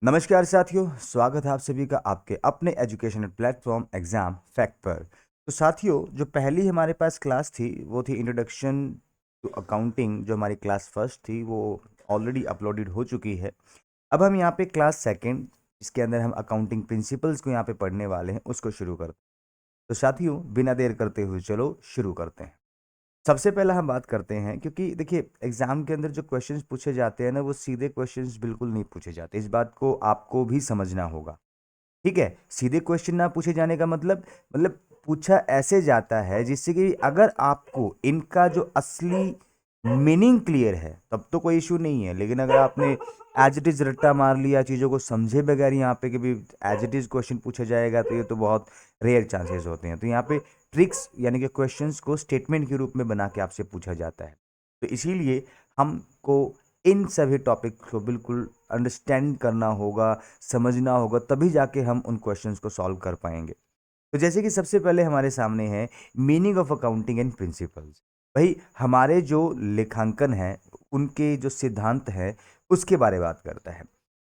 नमस्कार साथियों, स्वागत है आप सभी का आपके अपने एजुकेशनल प्लेटफॉर्म एग्जाम फैक्ट पर। तो साथियों, जो पहली हमारे पास क्लास थी वो थी इंट्रोडक्शन टू अकाउंटिंग। जो हमारी क्लास फर्स्ट थी वो ऑलरेडी अपलोडेड हो चुकी है। अब हम यहाँ पे क्लास सेकंड, इसके अंदर हम अकाउंटिंग प्रिंसिपल्स को यहाँ पे पढ़ने वाले हैं, उसको शुरू करते हैं। तो साथियों, बिना देर करते हुए चलो शुरू करते हैं। सबसे पहला हम बात करते हैं, क्योंकि देखिए एग्जाम के अंदर जो क्वेश्चंस पूछे जाते हैं ना, वो सीधे क्वेश्चंस बिल्कुल नहीं पूछे जाते। इस बात को आपको भी समझना होगा। ठीक है, सीधे क्वेश्चन ना पूछे जाने का मतलब पूछा ऐसे जाता है जिससे कि अगर आपको इनका जो असली मीनिंग क्लियर है तब तो कोई इशू नहीं है, लेकिन अगर आपने एज इट इज रट्टा मार लिया, चीज़ों को समझे बगैर यहाँ पे कि भी एज इट इज क्वेश्चन पूछा जाएगा, तो ये तो बहुत रेयर चांसेस होते हैं। तो यहाँ पे ट्रिक्स यानी कि क्वेश्चंस को स्टेटमेंट के रूप में बना के आपसे पूछा जाता है। तो इसीलिए हमको इन सभी टॉपिक्स को बिल्कुल अंडरस्टैंड करना होगा, समझना होगा, तभी जाके हम उन क्वेश्चंस को सॉल्व कर पाएंगे। तो जैसे कि सबसे पहले हमारे सामने है meaning of accounting and principles. भाई, हमारे जो लेखांकन है, उनके जो सिद्धांत हैं, उसके बारे में बात करता है।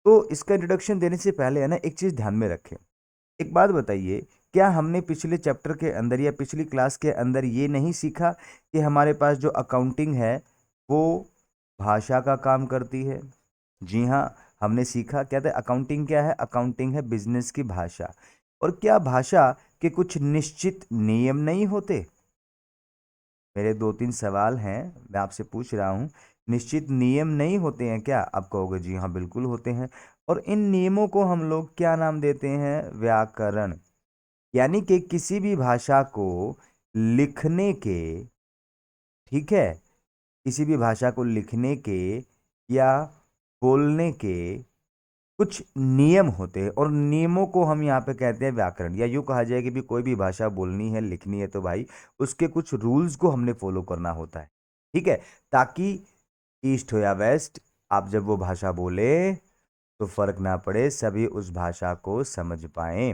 तो इसका इंट्रोडक्शन देने से पहले है ना, एक चीज़ ध्यान में रखें। एक बात बताइए, क्या हमने पिछले चैप्टर के अंदर या पिछली क्लास के अंदर ये नहीं सीखा कि हमारे पास जो अकाउंटिंग है वो भाषा का काम करती है? जी हाँ, हमने सीखा। क्या था अकाउंटिंग? क्या है अकाउंटिंग? है बिजनेस की भाषा। और क्या भाषा के कुछ निश्चित नियम नहीं होते? मेरे दो तीन सवाल हैं, मैं आपसे पूछ रहा हूँ। निश्चित नियम नहीं होते हैं क्या? आप कहोगे जी हाँ बिल्कुल होते हैं। और इन नियमों को हम लोग क्या नाम देते हैं? व्याकरण। यानी कि किसी भी भाषा को लिखने के, ठीक है, किसी भी भाषा को लिखने के या बोलने के कुछ नियम होते हैं, और नियमों को हम यहाँ पे कहते हैं व्याकरण। या यूँ कहा जाए कि भी कोई भी भाषा बोलनी है, लिखनी है, तो भाई उसके कुछ रूल्स को हमने फॉलो करना होता है। ठीक है, ताकि ईस्ट हो या वेस्ट, आप जब वो भाषा बोले तो फर्क ना पड़े, सभी उस भाषा को समझ पाए।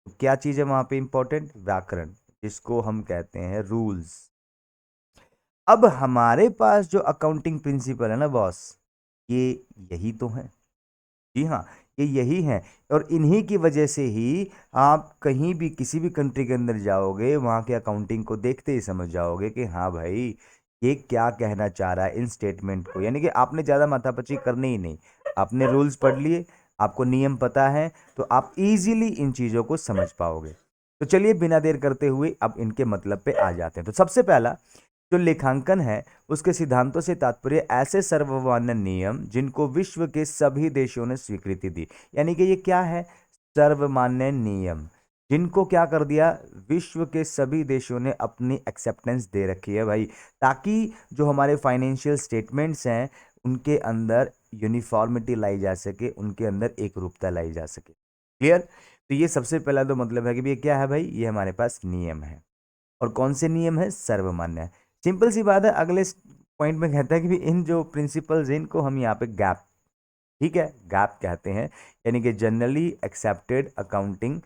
तो क्या चीज़ है वहाँ पे इंपॉर्टेंट? व्याकरण, जिसको हम कहते हैं रूल्स। अब हमारे पास जो अकाउंटिंग प्रिंसिपल है ना बॉस, ये यही तो है। जी हाँ, ये यही है। और इन्हीं की वजह से ही आप कहीं भी किसी भी कंट्री के अंदर जाओगे, वहाँ के अकाउंटिंग को देखते ही समझ जाओगे कि हाँ भाई, ये क्या कहना चाह रहा है इन स्टेटमेंट को। यानी कि आपने ज़्यादा माथापच्ची करनी ही नहीं, आपने रूल्स पढ़ लिए, आपको नियम पता है, तो आप इजीली इन चीज़ों को समझ पाओगे। तो चलिए बिना देर करते हुए अब इनके मतलब पे आ जाते हैं। तो सबसे पहला जो लेखांकन है, उसके सिद्धांतों से तात्पर्य ऐसे सर्वमान्य नियम जिनको विश्व के सभी देशों ने स्वीकृति दी। यानी कि ये क्या है? सर्वमान्य नियम, जिनको क्या कर दिया? विश्व के सभी देशों ने अपनी एक्सेप्टेंस दे रखी है भाई, ताकि जो हमारे फाइनेंशियल स्टेटमेंट्स हैं उनके अंदर यूनिफॉर्मिटी लाई जा सके, उनके अंदर एक रूपता लाई जा सके। क्लियर? तो ये सबसे पहला तो मतलब है कि ये क्या है भाई? ये हमारे पास नियम है। और कौन से नियम है? सर्वमान्य। सिंपल सी बात है। अगले पॉइंट में कहता है कि भी इन जो प्रिंसिपल्स हैं इनको हम यहाँ पे गैप, ठीक है, गैप कहते हैं। यानी कि जनरली एक्सेप्टेड अकाउंटिंग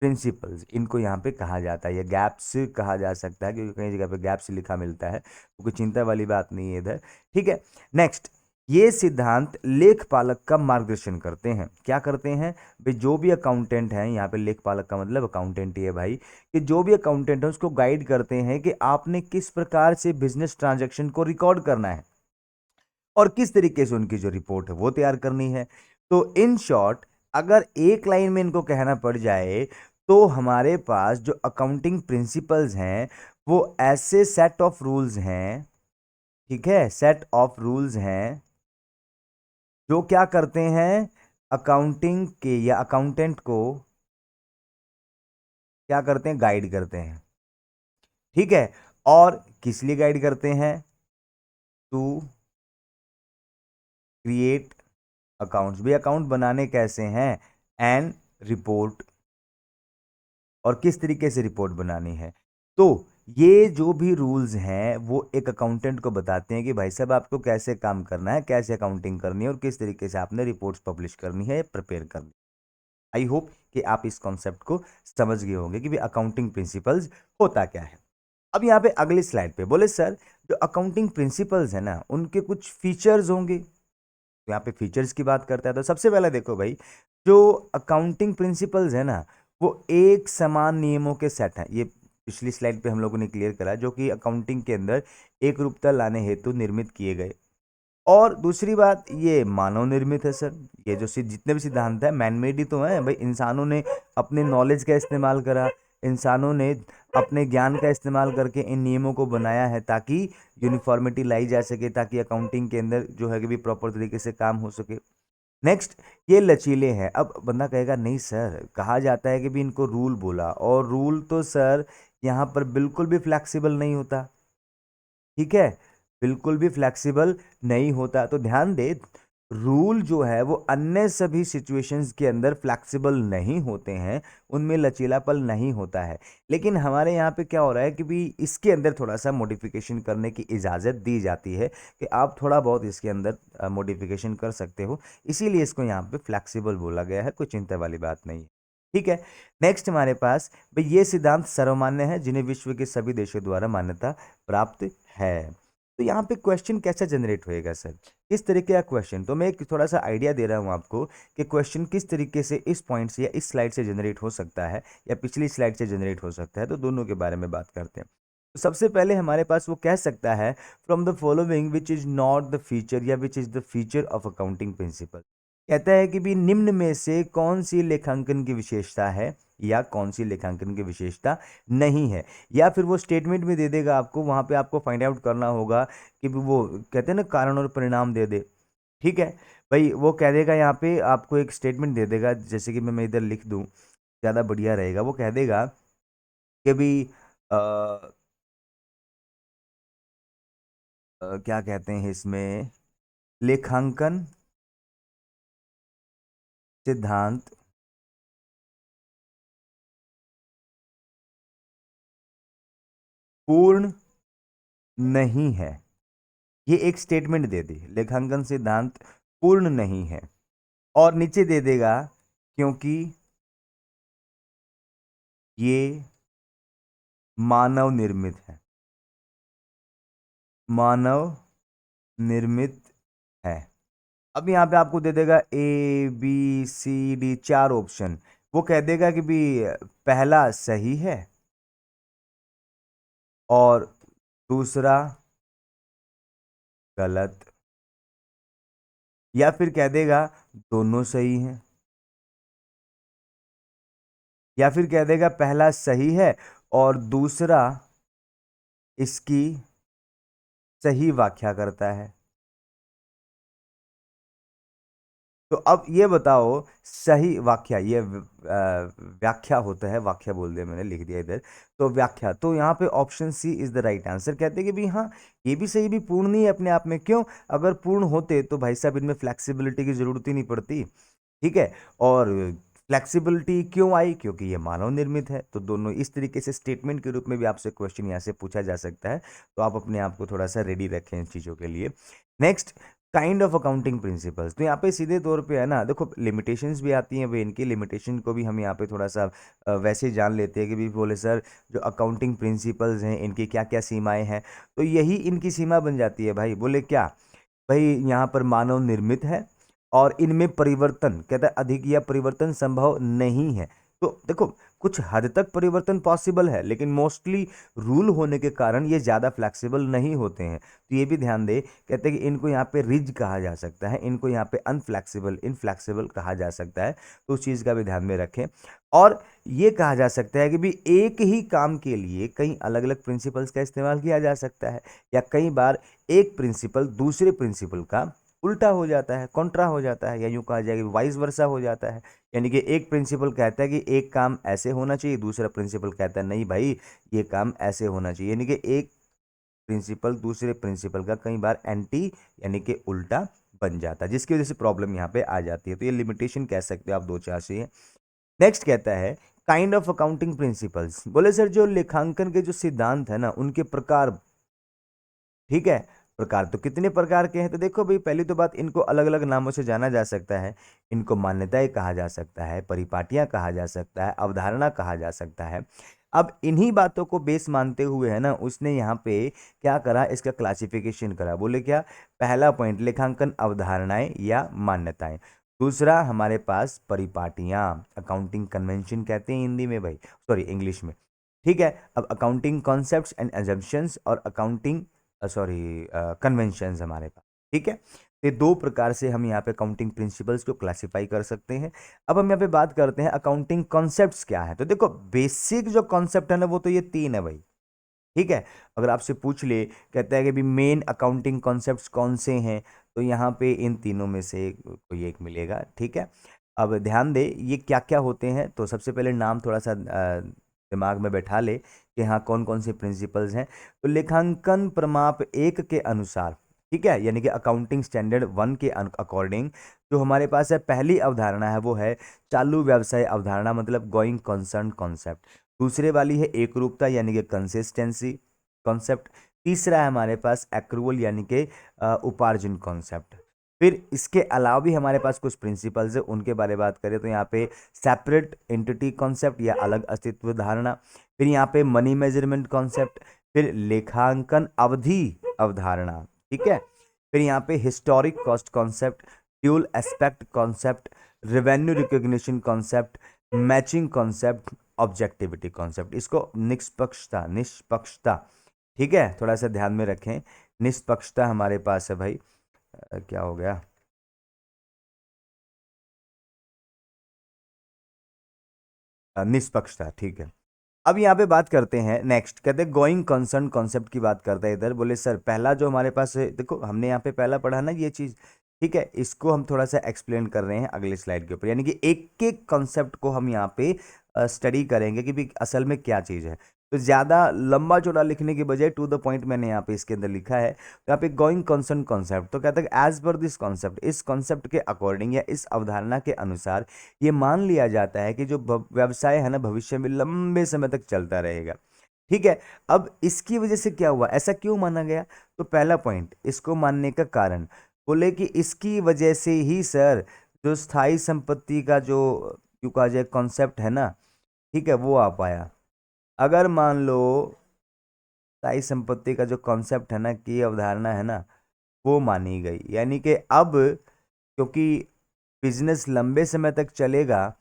प्रिंसिपल्स, इनको यहाँ पे कहा जाता है, या गैप्स कहा जा सकता है, क्योंकि कई जगह पे गैप्स लिखा मिलता है, तो कोई चिंता वाली बात नहीं है इधर। ठीक है, नेक्स्ट। ये सिद्धांत लेखपालक का मार्गदर्शन करते हैं। क्या करते हैं भाई? जो भी अकाउंटेंट है, यहाँ पे लेखपालक का मतलब अकाउंटेंट ही है भाई, कि जो भी अकाउंटेंट है उसको गाइड करते हैं कि आपने किस प्रकार से बिजनेस ट्रांजैक्शन को रिकॉर्ड करना है और किस तरीके से उनकी जो रिपोर्ट है वो तैयार करनी है। तो इन शॉर्ट, अगर एक लाइन में इनको कहना पड़ जाए, तो हमारे पास जो अकाउंटिंग प्रिंसिपल्स हैं वो ऐसे सेट ऑफ रूल्स हैं, ठीक है, सेट ऑफ रूल्स हैं जो क्या करते हैं? अकाउंटिंग के या अकाउंटेंट को क्या करते हैं? गाइड करते हैं। ठीक है, और किस लिए गाइड करते हैं? To create accounts. भी अकाउंट बनाने कैसे हैं? एंड रिपोर्ट, और किस तरीके से रिपोर्ट बनानी है। तो ये जो भी रूल्स हैं वो एक अकाउंटेंट को बताते हैं कि भाई साहब आपको कैसे काम करना है, कैसे अकाउंटिंग करनी है, और किस तरीके से आपने रिपोर्ट्स पब्लिश करनी है, प्रिपेयर करनी है। आई होप कि आप इस कॉन्सेप्ट को समझ गए होंगे कि भी अकाउंटिंग प्रिंसिपल्स होता क्या है। अब यहाँ पे अगली स्लाइड पे बोले सर, जो अकाउंटिंग प्रिंसिपल्स है ना, उनके कुछ फीचर्स होंगे। तो यहाँ पे फीचर्स की बात करता है तो सबसे पहले देखो भाई, जो अकाउंटिंग प्रिंसिपल्स है ना, वो एक समान नियमों के सेट हैं। ये पिछली स्लाइड पे हम लोगों ने क्लियर करा, जो कि अकाउंटिंग के अंदर एक रूपता लाने हेतु निर्मित किए गए। और दूसरी बात, ये मानव निर्मित है सर। ये जो जितने भी सिद्धांत है मैनमेड ही तो है भाई, इंसानों ने अपने नॉलेज का इस्तेमाल करा, इंसानों ने अपने ज्ञान का इस्तेमाल करके इन नियमों को बनाया है ताकि यूनिफॉर्मिटी लाई जा सके, ताकि अकाउंटिंग के अंदर जो है कि भी प्रॉपर तरीके से काम हो सके। नेक्स्ट, ये लचीले हैं। अब बंदा कहेगा नहीं सर, कहा जाता है कि भी इनको रूल बोला, और रूल तो सर यहाँ पर बिल्कुल भी फ्लेक्सिबल नहीं होता। ठीक है, बिल्कुल भी फ्लेक्सिबल नहीं होता। तो ध्यान दे, रूल जो है वो अन्य सभी सिचुएशंस के अंदर फ्लेक्सिबल नहीं होते हैं, उनमें लचीलापन नहीं होता है। लेकिन हमारे यहाँ पे क्या हो रहा है कि भी इसके अंदर थोड़ा सा मॉडिफिकेशन करने की इजाज़त दी जाती है कि आप थोड़ा बहुत इसके अंदर मॉडिफिकेशन कर सकते हो, इसीलिए इसको यहाँ पे फ्लेक्सिबल बोला गया है। कोई चिंता वाली बात नहीं है। ठीक है, नेक्स्ट हमारे पास भाई, ये सिद्धांत सर्वमान्य है जिन्हें विश्व के सभी देशों द्वारा मान्यता प्राप्त है। तो यहाँ पे क्वेश्चन कैसा जनरेट होएगा सर, किस तरीके का क्वेश्चन? तो मैं एक थोड़ा सा आइडिया दे रहा हूँ आपको कि क्वेश्चन किस तरीके से इस पॉइंट से या इस स्लाइड से जनरेट हो सकता है या पिछली स्लाइड से जनरेट हो सकता है। तो दोनों के बारे में बात करते हैं। तो सबसे पहले हमारे पास वो कह सकता है, from the following which is not the feature या which is the feature of accounting principle. कहता है कि भी निम्न में से कौन सी लेखांकन की विशेषता है या कौन सी लेखांकन की विशेषता नहीं है। या फिर वो स्टेटमेंट में दे देगा आपको, वहां पे आपको फाइंड आउट करना होगा कि वो कहते हैं ना कारण और परिणाम दे दे। ठीक है भाई, वो कह देगा यहाँ पे आपको एक स्टेटमेंट दे देगा, जैसे कि मैं इधर लिख दूं ज़्यादा बढ़िया रहेगा। वो कह देगा कि भी क्या कहते हैं इसमें, लेखांकन सिद्धांत पूर्ण नहीं है। ये एक स्टेटमेंट दे दी, लेखांकन सिद्धांत पूर्ण नहीं है। और नीचे दे देगा क्योंकि ये मानव निर्मित है, मानव निर्मित है। अब यहाँ पे आपको दे देगा ABCD 4 ऑप्शन। वो कह देगा कि भी पहला सही है और दूसरा गलत, या फिर कह देगा दोनों सही हैं, या फिर कह देगा पहला सही है और दूसरा इसकी सही व्याख्या करता है। तो अब ये बताओ, सही व्याख्या, ये व्याख्या होता है, व्याख्या बोल दिया मैंने, लिख दिया इधर। तो व्याख्या, तो यहाँ पे option c is the right answer. कहते हैं कि भी हाँ, ये भी सही भी पूर्ण नहीं है अपने आप में। क्यों? अगर पूर्ण होते तो भाई साहब इनमें फ्लेक्सिबिलिटी की जरूरत ही नहीं पड़ती। ठीक है, और फ्लेक्सिबिलिटी क्यों आई? क्योंकि ये मानव निर्मित है। तो दोनों इस तरीके से स्टेटमेंट के रूप में भी आपसे क्वेश्चन यहाँ से पूछा जा सकता है। तो आप अपने आप को थोड़ा सा रेडी रखें इन चीज़ों के लिए। Next, kind of accounting principles. तो यहाँ पे सीधे तौर पे है ना, देखो लिमिटेशंस भी आती हैं, वे इनकी लिमिटेशन को भी हम यहाँ पे थोड़ा सा वैसे जान लेते हैं कि भी बोले सर जो अकाउंटिंग प्रिंसिपल्स हैं इनकी क्या क्या सीमाएं हैं। तो यही इनकी सीमा बन जाती है भाई। बोले क्या भाई, यहाँ पर मानव निर्मित है और इनमें परिवर्तन, कहता है अधिक या परिवर्तन संभव नहीं है। तो देखो, कुछ हद तक परिवर्तन पॉसिबल है, लेकिन मोस्टली रूल होने के कारण ये ज़्यादा फ्लेक्सिबल नहीं होते हैं। तो ये भी ध्यान दे, कहते हैं कि इनको यहाँ पे रिज कहा जा सकता है, इनको यहाँ पे अनफ्लेक्सिबल, इनफ्लेक्सिबल कहा जा सकता है। तो उस चीज़ का भी ध्यान में रखें। और ये कहा जा सकता है कि भी एक ही काम के लिए कई अलग अलग प्रिंसिपल्स का इस्तेमाल किया जा सकता है, या कई बार एक प्रिंसिपल दूसरे प्रिंसिपल का उल्टा हो जाता है, कॉन्ट्रा हो जाता है, या यूं कहा जाए कि वाइस वर्सा हो जाता है। यानी कि एक प्रिंसिपल कहता है कि एक काम ऐसे होना चाहिए, दूसरा प्रिंसिपल कहता है नहीं भाई ये काम ऐसे होना चाहिए। यानी कि एक प्रिंसिपल दूसरे प्रिंसिपल का कई बार एंटी यानी कि उल्टा बन जाता है, जिसकी वजह से प्रॉब्लम यहाँ पे आ जाती है। तो ये लिमिटेशन कह सकते हो आप, दो चार से। नेक्स्ट कहता है काइंड ऑफ अकाउंटिंग प्रिंसिपल्स। बोले सर जो लेखांकन के जो सिद्धांत है ना उनके प्रकार। ठीक है, प्रकार तो कितने प्रकार के हैं? तो देखो भाई, पहली तो बात, इनको अलग अलग नामों से जाना जा सकता है। इनको मान्यताएं कहा जा सकता है, परिपाटियां कहा जा सकता है, अवधारणा कहा जा सकता है। अब इन्हीं बातों को बेस मानते हुए है ना उसने यहाँ पे क्या करा, इसका क्लासिफिकेशन करा। बोले क्या, पहला पॉइंट लेखांकन अवधारणाएं या मान्यताएं, दूसरा हमारे पास परिपाटियां, अकाउंटिंग कन्वेंशन कहते हैं हिंदी में भाई, सॉरी इंग्लिश में, ठीक है। अब अकाउंटिंग कॉन्सेप्ट्स एंड एजम्पशंस और अकाउंटिंग सॉरी कन्वेंशंस हमारे पास, ठीक है। ये दो प्रकार से हम यहाँ पे अकाउंटिंग प्रिंसिपल्स को क्लासिफाई कर सकते हैं। अब हम यहाँ पे बात करते हैं अकाउंटिंग कॉन्सेप्ट्स क्या है। तो देखो बेसिक जो कॉन्सेप्ट है ना वो तो ये तीन है भाई, ठीक है। अगर आपसे पूछ ले, कहता है कि भी मेन अकाउंटिंग कॉन्सेप्ट्स कौन से हैं, तो यहाँ पे इन तीनों में से कोई एक मिलेगा, ठीक है। अब ध्यान दे ये क्या क्या होते हैं, तो सबसे पहले नाम थोड़ा सा दिमाग में बैठा ले कि हाँ कौन कौन से प्रिंसिपल्स हैं। तो लेखांकन प्रमाप एक के अनुसार, ठीक है, यानी कि अकाउंटिंग स्टैंडर्ड वन के अकॉर्डिंग जो हमारे पास है पहली अवधारणा है वो है चालू व्यवसाय अवधारणा, मतलब गोइंग कंसर्न कॉन्सेप्ट। दूसरे वाली है एकरूपता यानी कि कंसिस्टेंसी कॉन्सेप्ट। तीसरा है हमारे पास एक्रूवल यानी कि उपार्जन कॉन्सेप्ट। फिर इसके अलावा भी हमारे पास कुछ प्रिंसिपल्स है, उनके बारे में बात करें तो यहाँ पे सेपरेट एंटिटी कॉन्सेप्ट या अलग अस्तित्व धारणा, फिर यहाँ पे मनी मेजरमेंट कॉन्सेप्ट, फिर लेखांकन अवधि अवधारणा, ठीक है। फिर यहाँ पे historic cost concept, dual aspect concept, revenue recognition concept, matching concept, objectivity concept. इसको निष्पक्षता निष्पक्षता, ठीक है, थोड़ा सा ध्यान में रखें। निष्पक्षता हमारे पास है भाई, क्या हो गया, निष्पक्षता, ठीक है। अब यहाँ पे बात करते हैं नेक्स्ट, कहते हैं गोइंग कंसर्न कॉन्सेप्ट की बात करते हैं इधर। बोले सर पहला जो हमारे पास है, देखो हमने यहाँ पे पहला पढ़ा ना ये चीज़, ठीक है, इसको हम थोड़ा सा एक्सप्लेन कर रहे हैं अगले स्लाइड के ऊपर, यानी कि एक एक कॉन्सेप्ट को हम यहाँ पे स्टडी करेंगे कि भी असल में क्या चीज़ है। तो ज़्यादा लंबा चौड़ा लिखने के बजाय टू द पॉइंट मैंने यहाँ पे इसके अंदर लिखा है। तो यहाँ पे गोइंग कंसर्न कॉन्सेप्ट, तो कहता है एज पर दिस कॉन्सेप्ट, इस कॉन्सेप्ट के अकॉर्डिंग या इस अवधारणा के अनुसार ये मान लिया जाता है कि जो व्यवसाय है ना भविष्य में लंबे समय तक चलता रहेगा, ठीक है। अब इसकी वजह से क्या हुआ, ऐसा क्यों माना गया, तो पहला पॉइंट इसको मानने का कारण, बोले कि इसकी वजह से ही सर जो स्थायी संपत्ति का जो क्यों कहा जाए कॉन्सेप्ट है ना, ठीक है, वो आ पाया। अगर मान लो स्थायी संपत्ति का जो कॉन्सेप्ट है ना की अवधारणा है ना वो मानी गई, यानी कि अब क्योंकि बिजनेस लंबे समय तक चलेगा,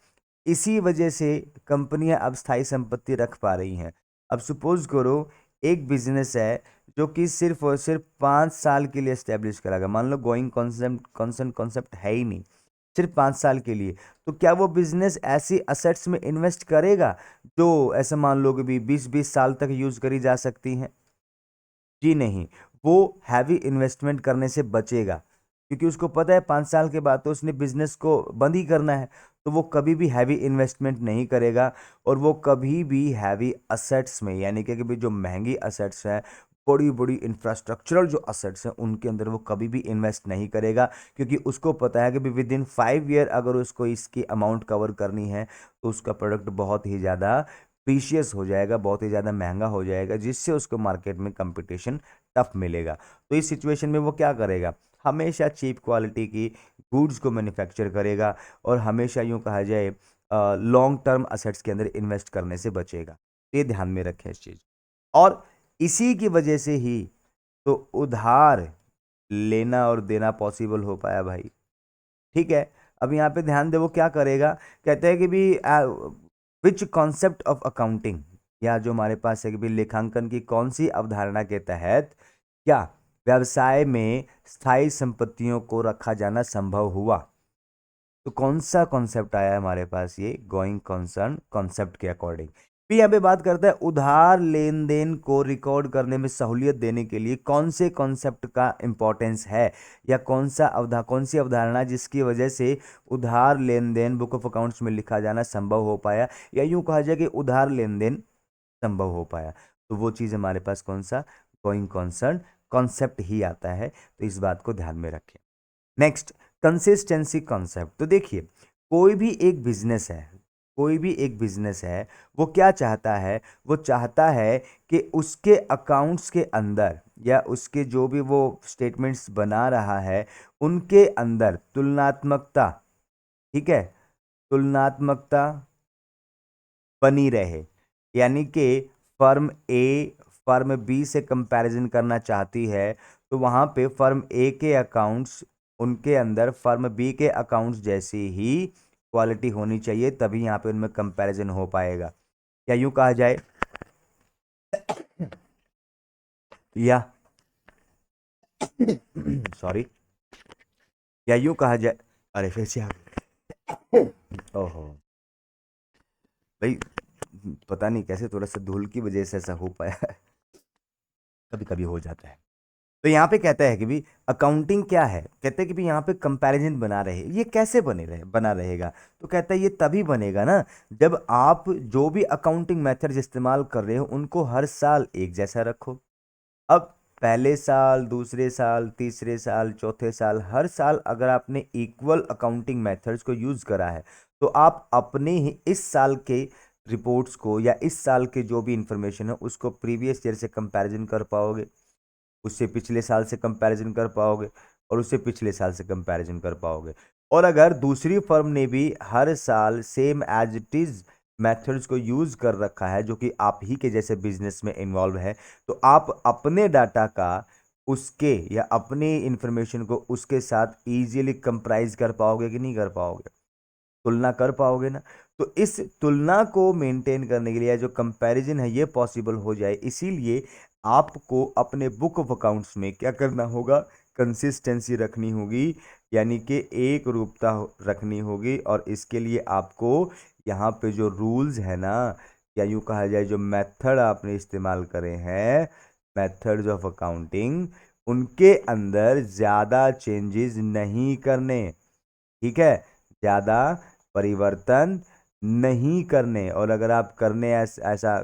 इसी वजह से कंपनियां अब स्थायी संपत्ति रख पा रही हैं। अब सपोज करो एक बिजनेस है जो कि सिर्फ और सिर्फ 5 साल के लिए स्टेब्लिश कराएगा, मान लो गोइंग कॉन्सेप्ट कॉन्सेप्ट कॉन्सेप्ट है ही नहीं, सिर्फ 5 साल के लिए, तो क्या वो बिजनेस ऐसी असेट्स में इन्वेस्ट करेगा जो ऐसा मान लो कि भी 20-20 साल तक यूज करी जा सकती हैं? जी नहीं, वो हैवी इन्वेस्टमेंट करने से बचेगा, क्योंकि उसको पता है 5 साल के बाद तो उसने बिजनेस को बंद ही करना है। तो वो कभी भी हैवी इन्वेस्टमेंट नहीं करेगा, और वो कभी भी हैवी असेट्स में, यानी कि भी जो महंगी असेट्स हैं, बड़ी बड़ी इंफ्रास्ट्रक्चरल जो असेट्स हैं उनके अंदर वो कभी भी इन्वेस्ट नहीं करेगा, क्योंकि उसको पता है कि भी विद इन 5 ईयर अगर उसको इसकी अमाउंट कवर करनी है तो उसका प्रोडक्ट बहुत ही ज़्यादा प्रीशियस हो जाएगा, बहुत ही ज़्यादा महंगा हो जाएगा, जिससे उसको मार्केट में कंपटीशन टफ मिलेगा। तो इस सिचुएशन में वो क्या करेगा, हमेशा चीप क्वालिटी की गुड्स को मैन्युफैक्चर करेगा, और हमेशा यूँ कहा जाए लॉन्ग टर्म असेट्स के अंदर इन्वेस्ट करने से बचेगा। तो ये ध्यान में रखें इस चीज़। और इसी की वजह से ही तो उधार लेना और देना पॉसिबल हो पाया भाई, ठीक है। अब यहाँ पे ध्यान दे वो क्या करेगा, कहते हैं कि भी विच कॉन्सेप्ट ऑफ अकाउंटिंग, या जो हमारे पास है कि भी लेखांकन की कौन सी अवधारणा के तहत क्या व्यवसाय में स्थायी संपत्तियों को रखा जाना संभव हुआ। तो कौन सा कॉन्सेप्ट आया है हमारे पास, ये गोइंग कंसर्न कॉन्सेप्ट के अकॉर्डिंग। फिर यहाँ पे बात करता है उधार लेन देन को रिकॉर्ड करने में सहूलियत देने के लिए कौन से कॉन्सेप्ट का इंपॉर्टेंस है, या कौन सी अवधारणा जिसकी वजह से उधार लेन देन बुक ऑफ अकाउंट्स में लिखा जाना संभव हो पाया, या यूं कहा जाए कि उधार लेन देन संभव हो पाया। तो वो चीज़ हमारे पास कौन सा, गोइंग कंसर्न कॉन्सेप्ट ही आता है। तो इस बात को ध्यान में रखें। Next, consistency concept. तो देखिए कोई भी एक बिजनेस है, कोई भी एक बिजनेस है, वो क्या चाहता है, वो चाहता है कि उसके अकाउंट्स के अंदर या उसके जो भी वो स्टेटमेंट्स बना रहा है उनके अंदर तुलनात्मकता, ठीक है, तुलनात्मकता बनी रहे। यानी कि फर्म ए फर्म बी से कंपैरिजन करना चाहती है, तो वहाँ पे फर्म ए के अकाउंट्स उनके अंदर फर्म बी के अकाउंट्स जैसी ही क्वालिटी होनी चाहिए, तभी यहाँ पे उनमें कंपैरिजन हो पाएगा। या यूं कहा जाए या सॉरी, या यूं कहा जाए, अरे फिर से आ गए। ओहो भाई, पता नहीं कैसे थोड़ा सा धूल की वजह से ऐसा हो पाया है, कभी कभी हो जाता है। तो यहाँ पे कहता है कि भी अकाउंटिंग क्या है, कहते हैं कि भी यहाँ पे कंपैरिजन बना रहे, ये कैसे बना रहेगा। तो कहता है ये तभी बनेगा ना जब आप जो भी अकाउंटिंग मेथड्स इस्तेमाल कर रहे हो उनको हर साल एक जैसा रखो। अब पहले साल, दूसरे साल, तीसरे साल, चौथे साल, हर साल अगर आपने इक्वल अकाउंटिंग मेथड्स को यूज करा है, तो आप अपने ही इस साल के रिपोर्ट्स को या इस साल के जो भी इंफॉर्मेशन है उसको प्रीवियस ईयर से कंपैरिजन कर पाओगे, उससे पिछले साल से कंपैरिजन कर पाओगे, और उससे पिछले साल से कंपैरिजन कर पाओगे। और अगर दूसरी फर्म ने भी हर साल same as it is methods को यूज कर रखा है जो कि आप ही के जैसे बिजनेस में इन्वॉल्व है, तो आप अपने डाटा का उसके या अपने इंफॉर्मेशन को उसके साथ इजीली कंपेराइज कर पाओगे कि नहीं कर पाओगे, तुलना कर पाओगे ना। तो इस तुलना को मेंटेन करने के लिए जो कंपैरिजन है ये पॉसिबल हो जाए, इसीलिए आपको अपने बुक ऑफ अकाउंट्स में क्या करना होगा, कंसिस्टेंसी रखनी होगी, यानी कि एक रूपता रखनी होगी। और इसके लिए आपको यहाँ पे जो रूल्स है ना, या यूँ कहा जाए जो मेथड आपने इस्तेमाल करे हैं, मेथड्स ऑफ अकाउंटिंग, उनके अंदर ज़्यादा चेंजेस नहीं करने, ठीक है, ज़्यादा परिवर्तन नहीं करने। और अगर आप करने ऐसा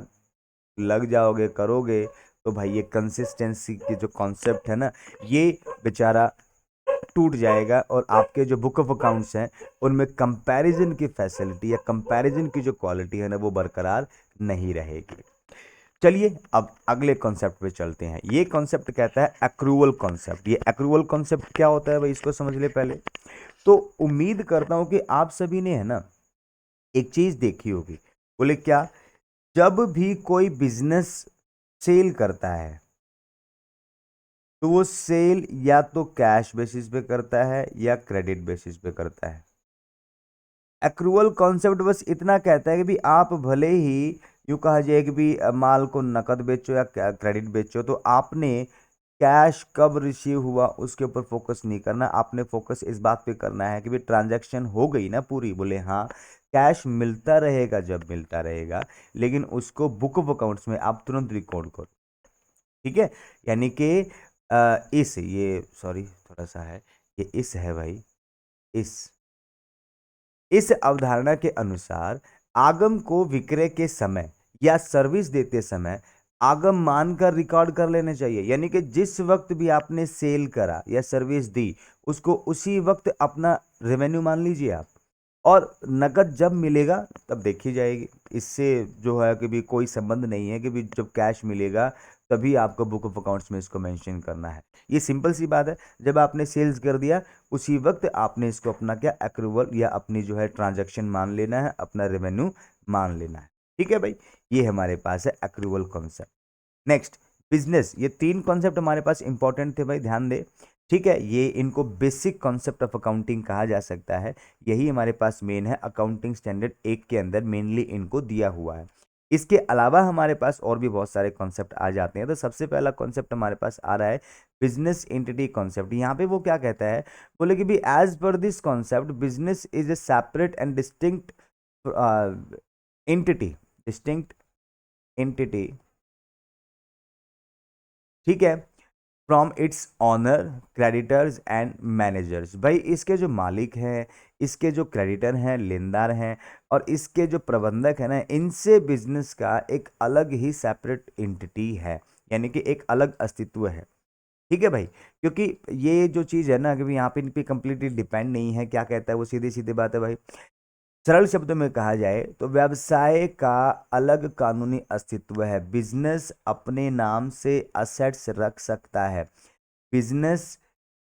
लग जाओगे, करोगे, तो भाई ये कंसिस्टेंसी की जो कॉन्सेप्ट है ना, ये बेचारा टूट जाएगा, और आपके जो बुक ऑफ अकाउंट्स हैं उनमें कंपैरिजन की फैसिलिटी या कंपैरिजन की जो क्वालिटी है ना वो बरकरार नहीं रहेगी। चलिए अब अगले कॉन्सेप्ट पे चलते हैं। ये कॉन्सेप्ट कहता है एक्रूवल कॉन्सेप्ट। ये एक्रूवल कॉन्सेप्ट क्या होता है भाई, इसको समझ ले पहले। तो उम्मीद करता हूं कि आप सभी ने है ना एक चीज देखी होगी, बोले क्या, जब भी कोई बिजनेस सेल करता है तो वो सेल या तो कैश बेसिस पे करता है या क्रेडिट बेसिस पे करता है। एक्रूवल कॉन्सेप्ट बस इतना कहता है कि भी आप भले ही यूं कहा जाए कि भी माल को नकद बेचो या क्रेडिट बेचो, तो आपने कैश कब रिसीव हुआ उसके ऊपर फोकस नहीं करना, आपने फोकस इस बात पे करना है कि भी ट्रांजैक्शन हो गई ना पूरी, बोले हाँ, कैश मिलता रहेगा जब मिलता रहेगा, लेकिन उसको बुक ऑफ अकाउंट्स में आप तुरंत रिकॉर्ड करो, ठीक है। यानी कि इस ये सॉरी थोड़ा सा है, ये इस है भाई, इस इस अवधारणा के अनुसार आगम को विक्रय के समय या सर्विस देते समय आगम मानकर रिकॉर्ड कर लेने चाहिए। यानी कि जिस वक्त भी आपने सेल करा या सर्विस दी, उसको उसी वक्त अपना रेवेन्यू मान लीजिए आप, और नकद जब मिलेगा तब देखी जाएगी। इससे जो है कि भी कोई संबंध नहीं है कि भी जब कैश मिलेगा तभी आपको बुक ऑफ अकाउंट्स में इसको मेंशन करना है। ये सिंपल सी बात है, जब आपने सेल्स कर दिया उसी वक्त आपने इसको अपना क्या एक्रूवल या अपनी जो है ट्रांजैक्शन मान लेना है, अपना रेवेन्यू मान लेना है, ठीक है भाई। ये हमारे पास है एक्रूवल कॉन्सेप्ट। Next, business. ये तीन कॉन्सेप्ट हमारे पास इंपॉर्टेंट थे भाई, ध्यान दे, ठीक है। ये इनको बेसिक कॉन्सेप्ट ऑफ अकाउंटिंग कहा जा सकता है, यही हमारे पास मेन है, अकाउंटिंग स्टैंडर्ड 1 के अंदर मेनली इनको दिया हुआ है। इसके अलावा हमारे पास और भी बहुत सारे कॉन्सेप्ट आ जाते हैं। तो सबसे पहला कॉन्सेप्ट हमारे पास आ रहा है बिजनेस एंटिटी कॉन्सेप्ट। यहाँ पे वो क्या कहता है, बोले कि भी as per this concept business is a separate and distinct entity, distinct entity, ठीक है, from its owner, creditors and managers. भाई इसके जो मालिक हैं, इसके जो क्रेडिटर हैं, लेनदार हैं, और इसके जो प्रबंधक हैं ना, इनसे बिजनेस का एक अलग ही सेपरेट एंटिटी है, यानी कि एक अलग अस्तित्व है, ठीक है भाई। क्योंकि ये जो चीज़ है ना कि यहाँ पे इन पे कंप्लीटली डिपेंड नहीं है, क्या कहता है वो, सीधी सीधी बात है भाई। सरल शब्दों में कहा जाए तो व्यवसाय का अलग कानूनी अस्तित्व है। बिजनेस अपने नाम से असेट्स रख सकता है, बिजनेस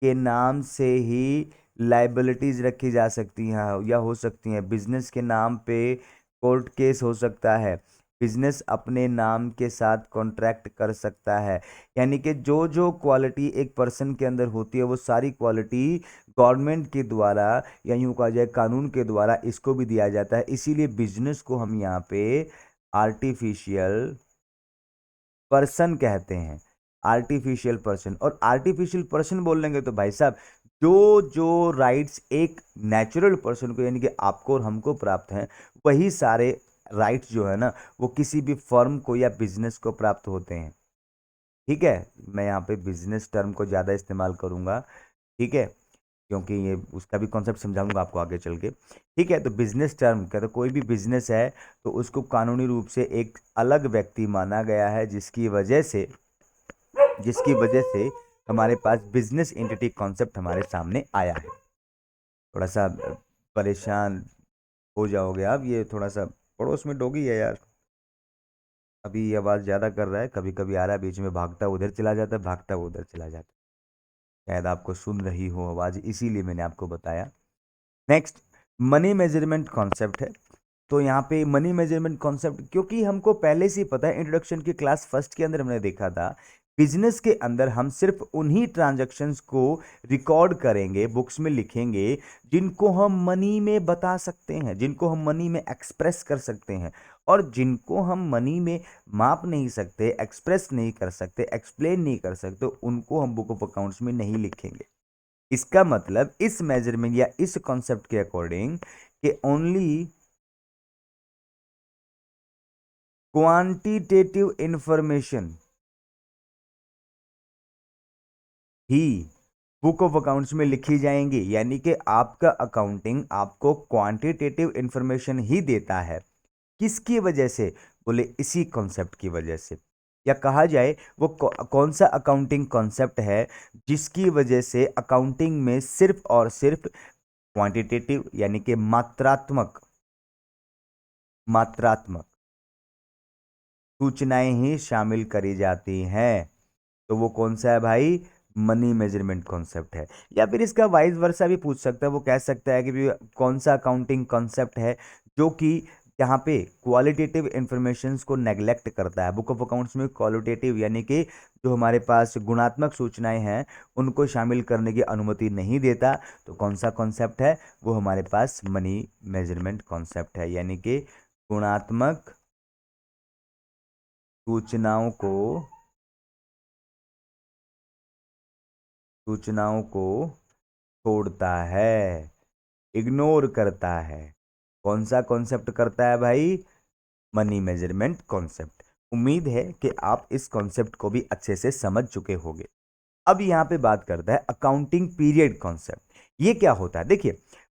के नाम से ही लाइबिलिटीज रखी जा सकती हैं या हो सकती हैं, बिजनेस के नाम पे कोर्ट केस हो सकता है, बिजनेस अपने नाम के साथ कॉन्ट्रैक्ट कर सकता है। यानी कि जो जो क्वालिटी एक पर्सन के अंदर होती है वो सारी क्वालिटी गवर्नमेंट के द्वारा या यूं कहा जाए कानून के द्वारा इसको भी दिया जाता है। इसीलिए बिजनेस को हम यहाँ पे आर्टिफिशियल पर्सन कहते हैं। आर्टिफिशियल पर्सन, और आर्टिफिशियल पर्सन बोल लेंगे तो भाई साहब जो जो राइट्स एक नेचुरल पर्सन को यानी कि आपको और हमको प्राप्त हैं, वही सारे राइट्स जो है ना वो किसी भी फर्म को या बिजनेस को प्राप्त होते हैं। ठीक है, मैं यहाँ पे बिजनेस टर्म को ज़्यादा इस्तेमाल करूँगा, ठीक है, क्योंकि ये उसका भी कॉन्सेप्ट समझाऊंगा आपको आगे चल के। ठीक है, तो बिजनेस टर्म कहते तो कोई भी बिजनेस है तो उसको कानूनी रूप से एक अलग व्यक्ति माना गया है, जिसकी वजह से हमारे पास बिजनेस एंटिटी कॉन्सेप्ट हमारे सामने आया है। थोड़ा सा परेशान हो जाओगे आप, ये थोड़ा सा पड़ोस में डॉगी है यार, अभी ये आवाज़ ज़्यादा कर रहा है, कभी कभी आ रहा है बीच में, भागता उधर चला जाता है, भागता वो उधर चला जाता है। शायद आपको सुन रही हो आवाज़, इसीलिए मैंने आपको बताया। नेक्स्ट, मनी मेजरमेंट कॉन्सेप्ट है। तो यहाँ पे मनी मेजरमेंट कॉन्सेप्ट, क्योंकि हमको पहले से ही पता है, इंट्रोडक्शन की क्लास फर्स्ट के अंदर हमने देखा था, बिजनेस के अंदर हम सिर्फ उन्हीं ट्रांजैक्शंस को रिकॉर्ड करेंगे, बुक्स में लिखेंगे, जिनको हम मनी में बता सकते हैं, जिनको हम मनी में एक्सप्रेस कर सकते हैं। और जिनको हम मनी में माप नहीं सकते, एक्सप्रेस नहीं कर सकते, एक्सप्लेन नहीं कर सकते, उनको हम बुक ऑफ अकाउंट्स में नहीं लिखेंगे। इसका मतलब इस मेजरमेंट या इस कॉन्सेप्ट के अकॉर्डिंग कि only quantitative information he book of accounts में लिखी जाएंगी। यानी कि आपका अकाउंटिंग आपको क्वांटिटेटिव इंफॉर्मेशन ही देता है। किसकी वजह से? बोले इसी कॉन्सेप्ट की वजह से। या कहा जाए वो कौन सा अकाउंटिंग कॉन्सेप्ट है जिसकी वजह से अकाउंटिंग में सिर्फ और सिर्फ क्वांटिटेटिव यानी कि मात्रात्मक मात्रात्मक सूचनाएं ही शामिल करी जाती हैं। तो वो कौन सा है भाई? मनी मेजरमेंट कॉन्सेप्ट है। या फिर इसका वाइस वर्सा भी पूछ सकता है, वो कह सकता है कि भी कौन सा अकाउंटिंग कॉन्सेप्ट है जो कि यहाँ पे क्वालिटेटिव इंफॉर्मेशंस को नेग्लेक्ट करता है। बुक ऑफ अकाउंट्स में क्वालिटेटिव यानी कि जो हमारे पास गुणात्मक सूचनाएं हैं उनको शामिल करने की अनुमति नहीं देता। तो कौन सा कॉन्सेप्ट है? वो हमारे पास मनी मेजरमेंट कॉन्सेप्ट है। यानी कि गुणात्मक सूचनाओं को छोड़ता है, इग्नोर करता है। कौन सा कॉन्सेप्ट करता है भाई? Money measurement concept. उम्मीद है कि आप इस कॉन्सेप्ट को भी अच्छे से समझ चुके होंगे। अब यहाँ पे बात करता है अकाउंटिंग पीरियड कॉन्सेप्ट। ये क्या होता है? देखिए,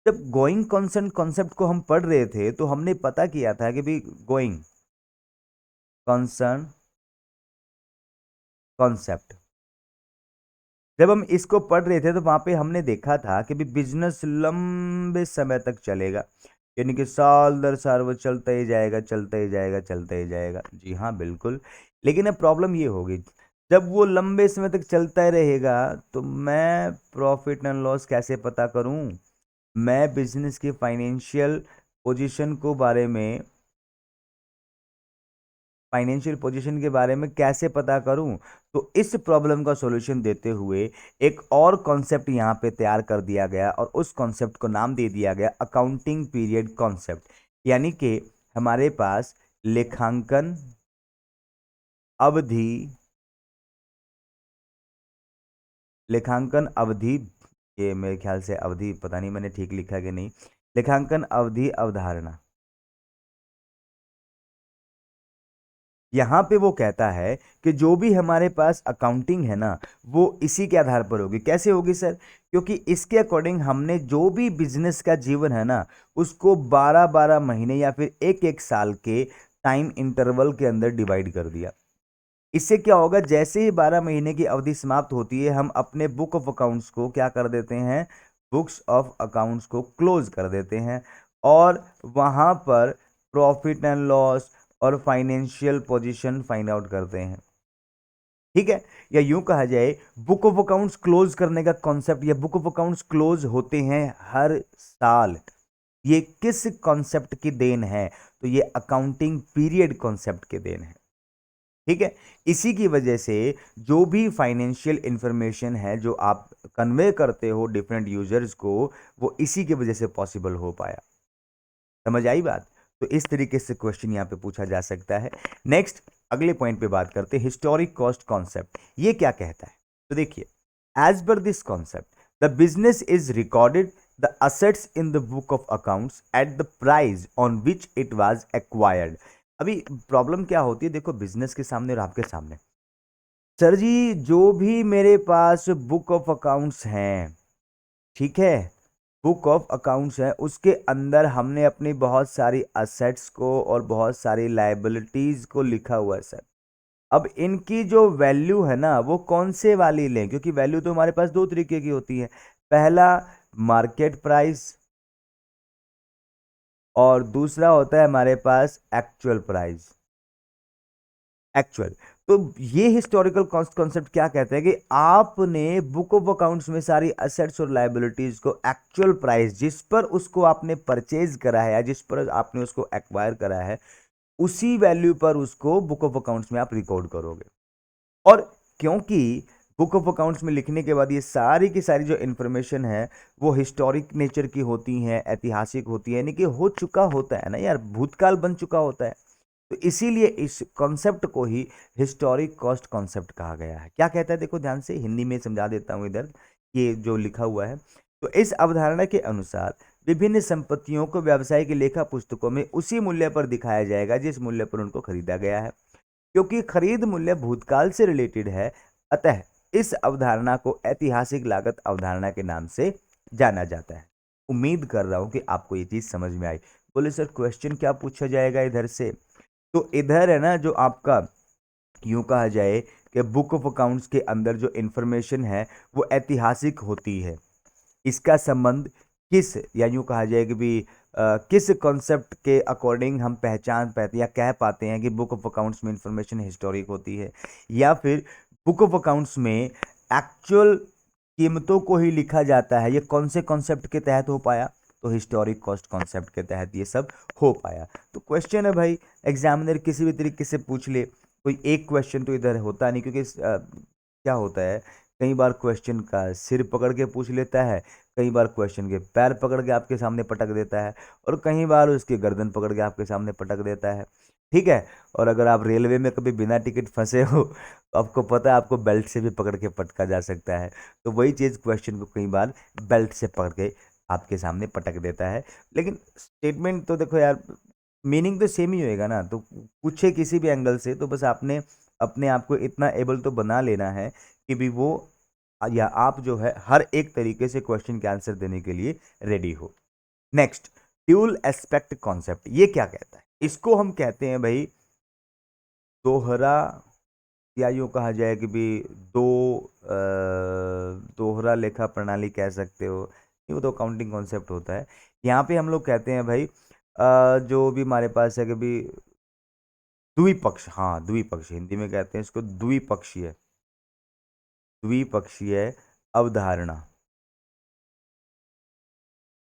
जब गोइंग कंसर्न कॉन्सेप्ट को हम पढ़ रहे थे तो हमने पता किया था कि भाई गोइंग कंसर्न कॉन्सेप्ट, जब हम इसको पढ़ रहे थे तो वहां पे हमने देखा था कि भी बिजनेस लंबे समय तक चलेगा, यानी कि साल दर साल वो चलता ही जाएगा, चलता ही जाएगा, चलता ही जाएगा। जी हाँ, बिल्कुल। लेकिन अब प्रॉब्लम ये होगी, जब वो लंबे समय तक चलता ही रहेगा तो मैं प्रॉफिट एंड लॉस कैसे पता करूं? मैं बिजनेस की फाइनेंशियल पोजीशन को बारे में फाइनेंशियल पोजीशन के बारे में कैसे पता करूं? तो इस प्रॉब्लम का सॉल्यूशन देते हुए एक और कॉन्सेप्ट यहां पे तैयार कर दिया गया और उस कॉन्सेप्ट को नाम दे दिया गया अकाउंटिंग पीरियड कॉन्सेप्ट। यानी कि हमारे पास लेखांकन अवधि लेखांकन अवधि, ये मेरे ख्याल से अवधि, पता नहीं मैंने ठीक लिखा कि नहीं, लेखांकन अवधि अवधारणा। यहाँ पे वो कहता है कि जो भी हमारे पास अकाउंटिंग है ना वो इसी के आधार पर होगी। कैसे होगी सर? क्योंकि इसके अकॉर्डिंग हमने जो भी बिजनेस का जीवन है ना उसको 12-12 महीने या फिर एक एक साल के टाइम इंटरवल के अंदर डिवाइड कर दिया। इससे क्या होगा, जैसे ही 12 महीने की अवधि समाप्त होती है हम अपने बुक ऑफ अकाउंट्स को क्या कर देते हैं? बुक्स ऑफ अकाउंट्स को क्लोज कर देते हैं और वहां पर प्रॉफिट एंड लॉस और फाइनेंशियल पोजीशन फाइंड आउट करते हैं। ठीक है, या यूं कहा जाए बुक ऑफ अकाउंट्स क्लोज करने का कॉन्सेप्ट या बुक ऑफ अकाउंट्स क्लोज होते हैं हर साल। ये किस कॉन्सेप्ट की देन है? तो ये अकाउंटिंग पीरियड कॉन्सेप्ट के देन है। ठीक है, इसी की वजह से जो भी फाइनेंशियल इंफॉर्मेशन है जो आप कन्वे करते हो डिफरेंट यूजर्स को, वो इसी की वजह से पॉसिबल हो पाया। समझ आई बात? तो इस तरीके से क्वेश्चन यहाँ पे पूछा जा सकता है। नेक्स्ट अगले पॉइंट पे बात करते हैं, हिस्टोरिक कॉस्ट कॉन्सेप्ट। ये क्या कहता है? तो देखिए, as per this concept the business is recorded the assets in the book of accounts at the price on which it was acquired. अभी प्रॉब्लम क्या होती है, देखो बिजनेस के सामने और आपके सामने, सर जी जो भी मेरे पास बुक ऑफ अकाउंट्स हैं, ठीक है, बुक ऑफ अकाउंट्स है, उसके अंदर हमने अपनी बहुत सारी असेट्स को और बहुत सारी लायबिलिटीज को लिखा हुआ है सर। अब इनकी जो वैल्यू है ना, वो कौन से वाली लें? क्योंकि वैल्यू तो हमारे पास दो तरीके की होती है। पहला मार्केट प्राइस और दूसरा होता है हमारे पास एक्चुअल प्राइस। एक्चुअल, तो ये हिस्टोरिकल कॉन्सेप्ट क्या कहते हैं कि आपने बुक ऑफ अकाउंट्स में सारी असेट्स और लायबिलिटीज को एक्चुअल प्राइस जिस पर उसको आपने परचेज करा है या जिस पर आपने उसको एक्वायर करा है, उसी वैल्यू पर उसको बुक ऑफ अकाउंट्स में आप रिकॉर्ड करोगे। और क्योंकि बुक ऑफ अकाउंट्स में लिखने के बाद ये सारी की सारी जो इंफॉर्मेशन है वो हिस्टोरिक नेचर की होती है, ऐतिहासिक होती है, यानी कि हो चुका होता है ना यार, भूतकाल बन चुका होता है। तो इसीलिए इस कॉन्सेप्ट को ही हिस्टोरिक कॉस्ट कॉन्सेप्ट कहा गया है। क्या कहता है, देखो ध्यान से हिंदी में समझा देता हूं इधर, ये जो लिखा हुआ है। तो इस अवधारणा के अनुसार विभिन्न संपत्तियों को व्यावसायिक लेखा पुस्तकों में उसी मूल्य पर दिखाया जाएगा जिस मूल्य पर उनको खरीदा गया है। क्योंकि खरीद मूल्य भूतकाल से रिलेटेड है, अतः इस अवधारणा को ऐतिहासिक लागत अवधारणा के नाम से जाना जाता है। उम्मीद कर रहा हूं कि आपको ये चीज समझ में आई। बोले सर क्वेश्चन क्या पूछा जाएगा इधर से? तो इधर है ना, जो आपका यूं कहा जाए कि बुक ऑफ अकाउंट्स के अंदर जो इंफॉर्मेशन है वो ऐतिहासिक होती है। इसका संबंध किस, या यूं कहा जाए कि भी किस कॉन्सेप्ट के अकॉर्डिंग हम पहचान पाते या कह पाते हैं कि बुक ऑफ अकाउंट्स में इंफॉर्मेशन हिस्टोरिक होती है, या फिर बुक ऑफ अकाउंट्स में एक्चुअल कीमतों को ही लिखा जाता है। ये कौन से कॉन्सेप्ट के तहत हो पाया? तो हिस्टोरिक कॉस्ट कॉन्सेप्ट के तहत ये सब हो पाया। तो क्वेश्चन है भाई, एग्जामिनर किसी भी तरीके से पूछ ले, कोई एक क्वेश्चन तो इधर होता नहीं, क्योंकि क्या होता है, कई बार क्वेश्चन का सिर पकड़ के पूछ लेता है, कई बार क्वेश्चन के पैर पकड़ के आपके सामने पटक देता है, और कई बार उसके गर्दन पकड़ के आपके सामने पटक देता है। ठीक है, और अगर आप रेलवे में कभी बिना टिकट फंसे हो तो आपको पता है आपको बेल्ट से भी पकड़ के पटका जा सकता है। तो वही चीज़ क्वेश्चन को कई बार बेल्ट से पकड़ के आपके सामने पटक देता है। लेकिन स्टेटमेंट तो देखो यार, मीनिंग तो सेम ही होएगा ना। तो पूछे किसी भी एंगल से, तो बस आपने अपने आप को इतना एबल तो बना लेना है कि भी वो या आप जो है हर एक तरीके से क्वेश्चन के आंसर देने के लिए रेडी हो। नेक्स्ट, ड्यूल एस्पेक्ट कॉन्सेप्ट, ये क्या कहता है? इसको हम कहते हैं भाई दोहरा, या यूँ कहा जाए कि भी दो दोहरा लेखा प्रणाली कह सकते हो। ये वो तो अकाउंटिंग कॉन्सेप्ट होता है। यहाँ पे हम लोग कहते हैं भाई जो भी हमारे पास है कि भी द्विपक्ष, हाँ द्विपक्षीय, हिंदी में कहते हैं इसको द्विपक्षीय, द्विपक्षीय अवधारणा।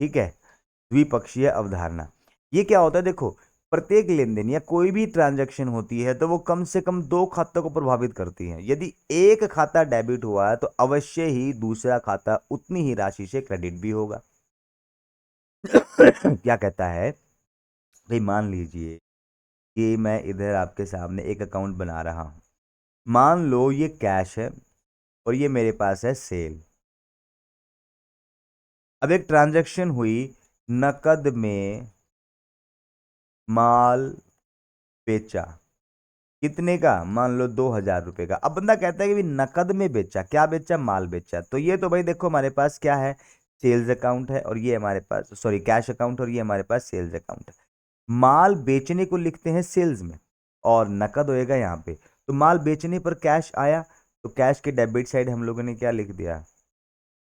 ठीक है, द्विपक्षीय अवधारणा। ये क्या होता है, देखो प्रत्येक लेन देन या कोई भी ट्रांजैक्शन होती है तो वो कम से कम दो खातों को प्रभावित करती है। यदि एक खाता डेबिट हुआ है तो अवश्य ही दूसरा खाता उतनी ही राशि से क्रेडिट भी होगा। क्या कहता है भाई, मान लीजिए कि मैं इधर आपके सामने एक अकाउंट बना रहा हूं। मान लो ये कैश है और ये मेरे पास है सेल। अब एक ट्रांजैक्शन हुई, नकद में माल बेचा, कितने का? मान लो 2,000 रुपए का। अब बंदा कहता है कि भी नकद में बेचा, क्या बेचा? माल बेचा। तो ये तो भाई देखो हमारे पास क्या है, सेल्स अकाउंट है, और ये हमारे पास सॉरी कैश अकाउंट, और ये हमारे पास सेल्स अकाउंट है। माल बेचने को लिखते हैं सेल्स में और नकद होएगा यहाँ पे। तो माल बेचने पर कैश आया, तो कैश के डेबिट साइड हम लोगों ने क्या लिख दिया?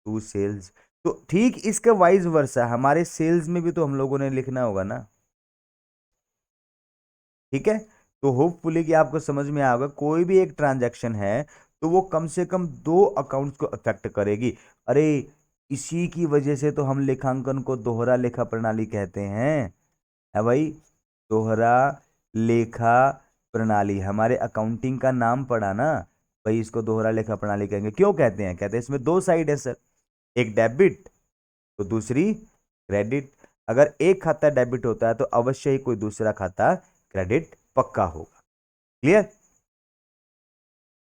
To sales. तो ठीक इसका वाइज वर्सा हमारे सेल्स में भी तो हम लोगों ने लिखना होगा ना। ठीक है, तो होपफुली कि आपको समझ में आएगा, कोई भी एक ट्रांजैक्शन है तो वो कम से कम दो अकाउंट्स को अफेक्ट करेगी। अरे इसी की वजह से तो हम लेखांकन को दोहरा लेखा प्रणाली कहते हैं। है भाई, दोहरा लेखा प्रणाली हमारे अकाउंटिंग का नाम पड़ा ना भाई, इसको दोहरा लेखा प्रणाली कहेंगे। क्यों कहते हैं? कहते हैं इसमें दो साइड है सर, एक डेबिट तो दूसरी क्रेडिट। अगर एक खाता डेबिट होता है तो अवश्य ही कोई दूसरा खाता क्रेडिट पक्का होगा। क्लियर?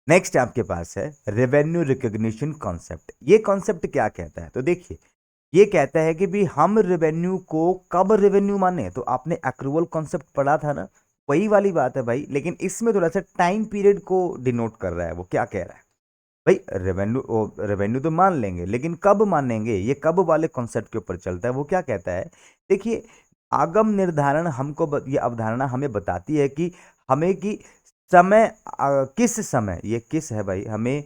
नेक्स्ट आपके पास है रेवेन्यू रिकॉग्निशन कॉन्सेप्ट। ये कॉन्सेप्ट क्या कहता है? तो देखिए, ये कहता है कि भी हम रेवेन्यू को कब रेवेन्यू माने। तो आपने एक्रूवल कॉन्सेप्ट पढ़ा था ना, वही वाली बात है भाई, लेकिन इसमें थोड़ा सा टाइम पीरियड को डिनोट कर रहा है। वो क्या कह रहा है भाई, रेवेन्यू तो मान लेंगे, लेकिन कब मानेंगे, ये कब वाले कॉन्सेप्ट के ऊपर चलता है। वो क्या कहता है, देखिए, आगम निर्धारण ये अवधारणा हमें बताती है कि हमें कि समय किस समय, ये किस है भाई, हमें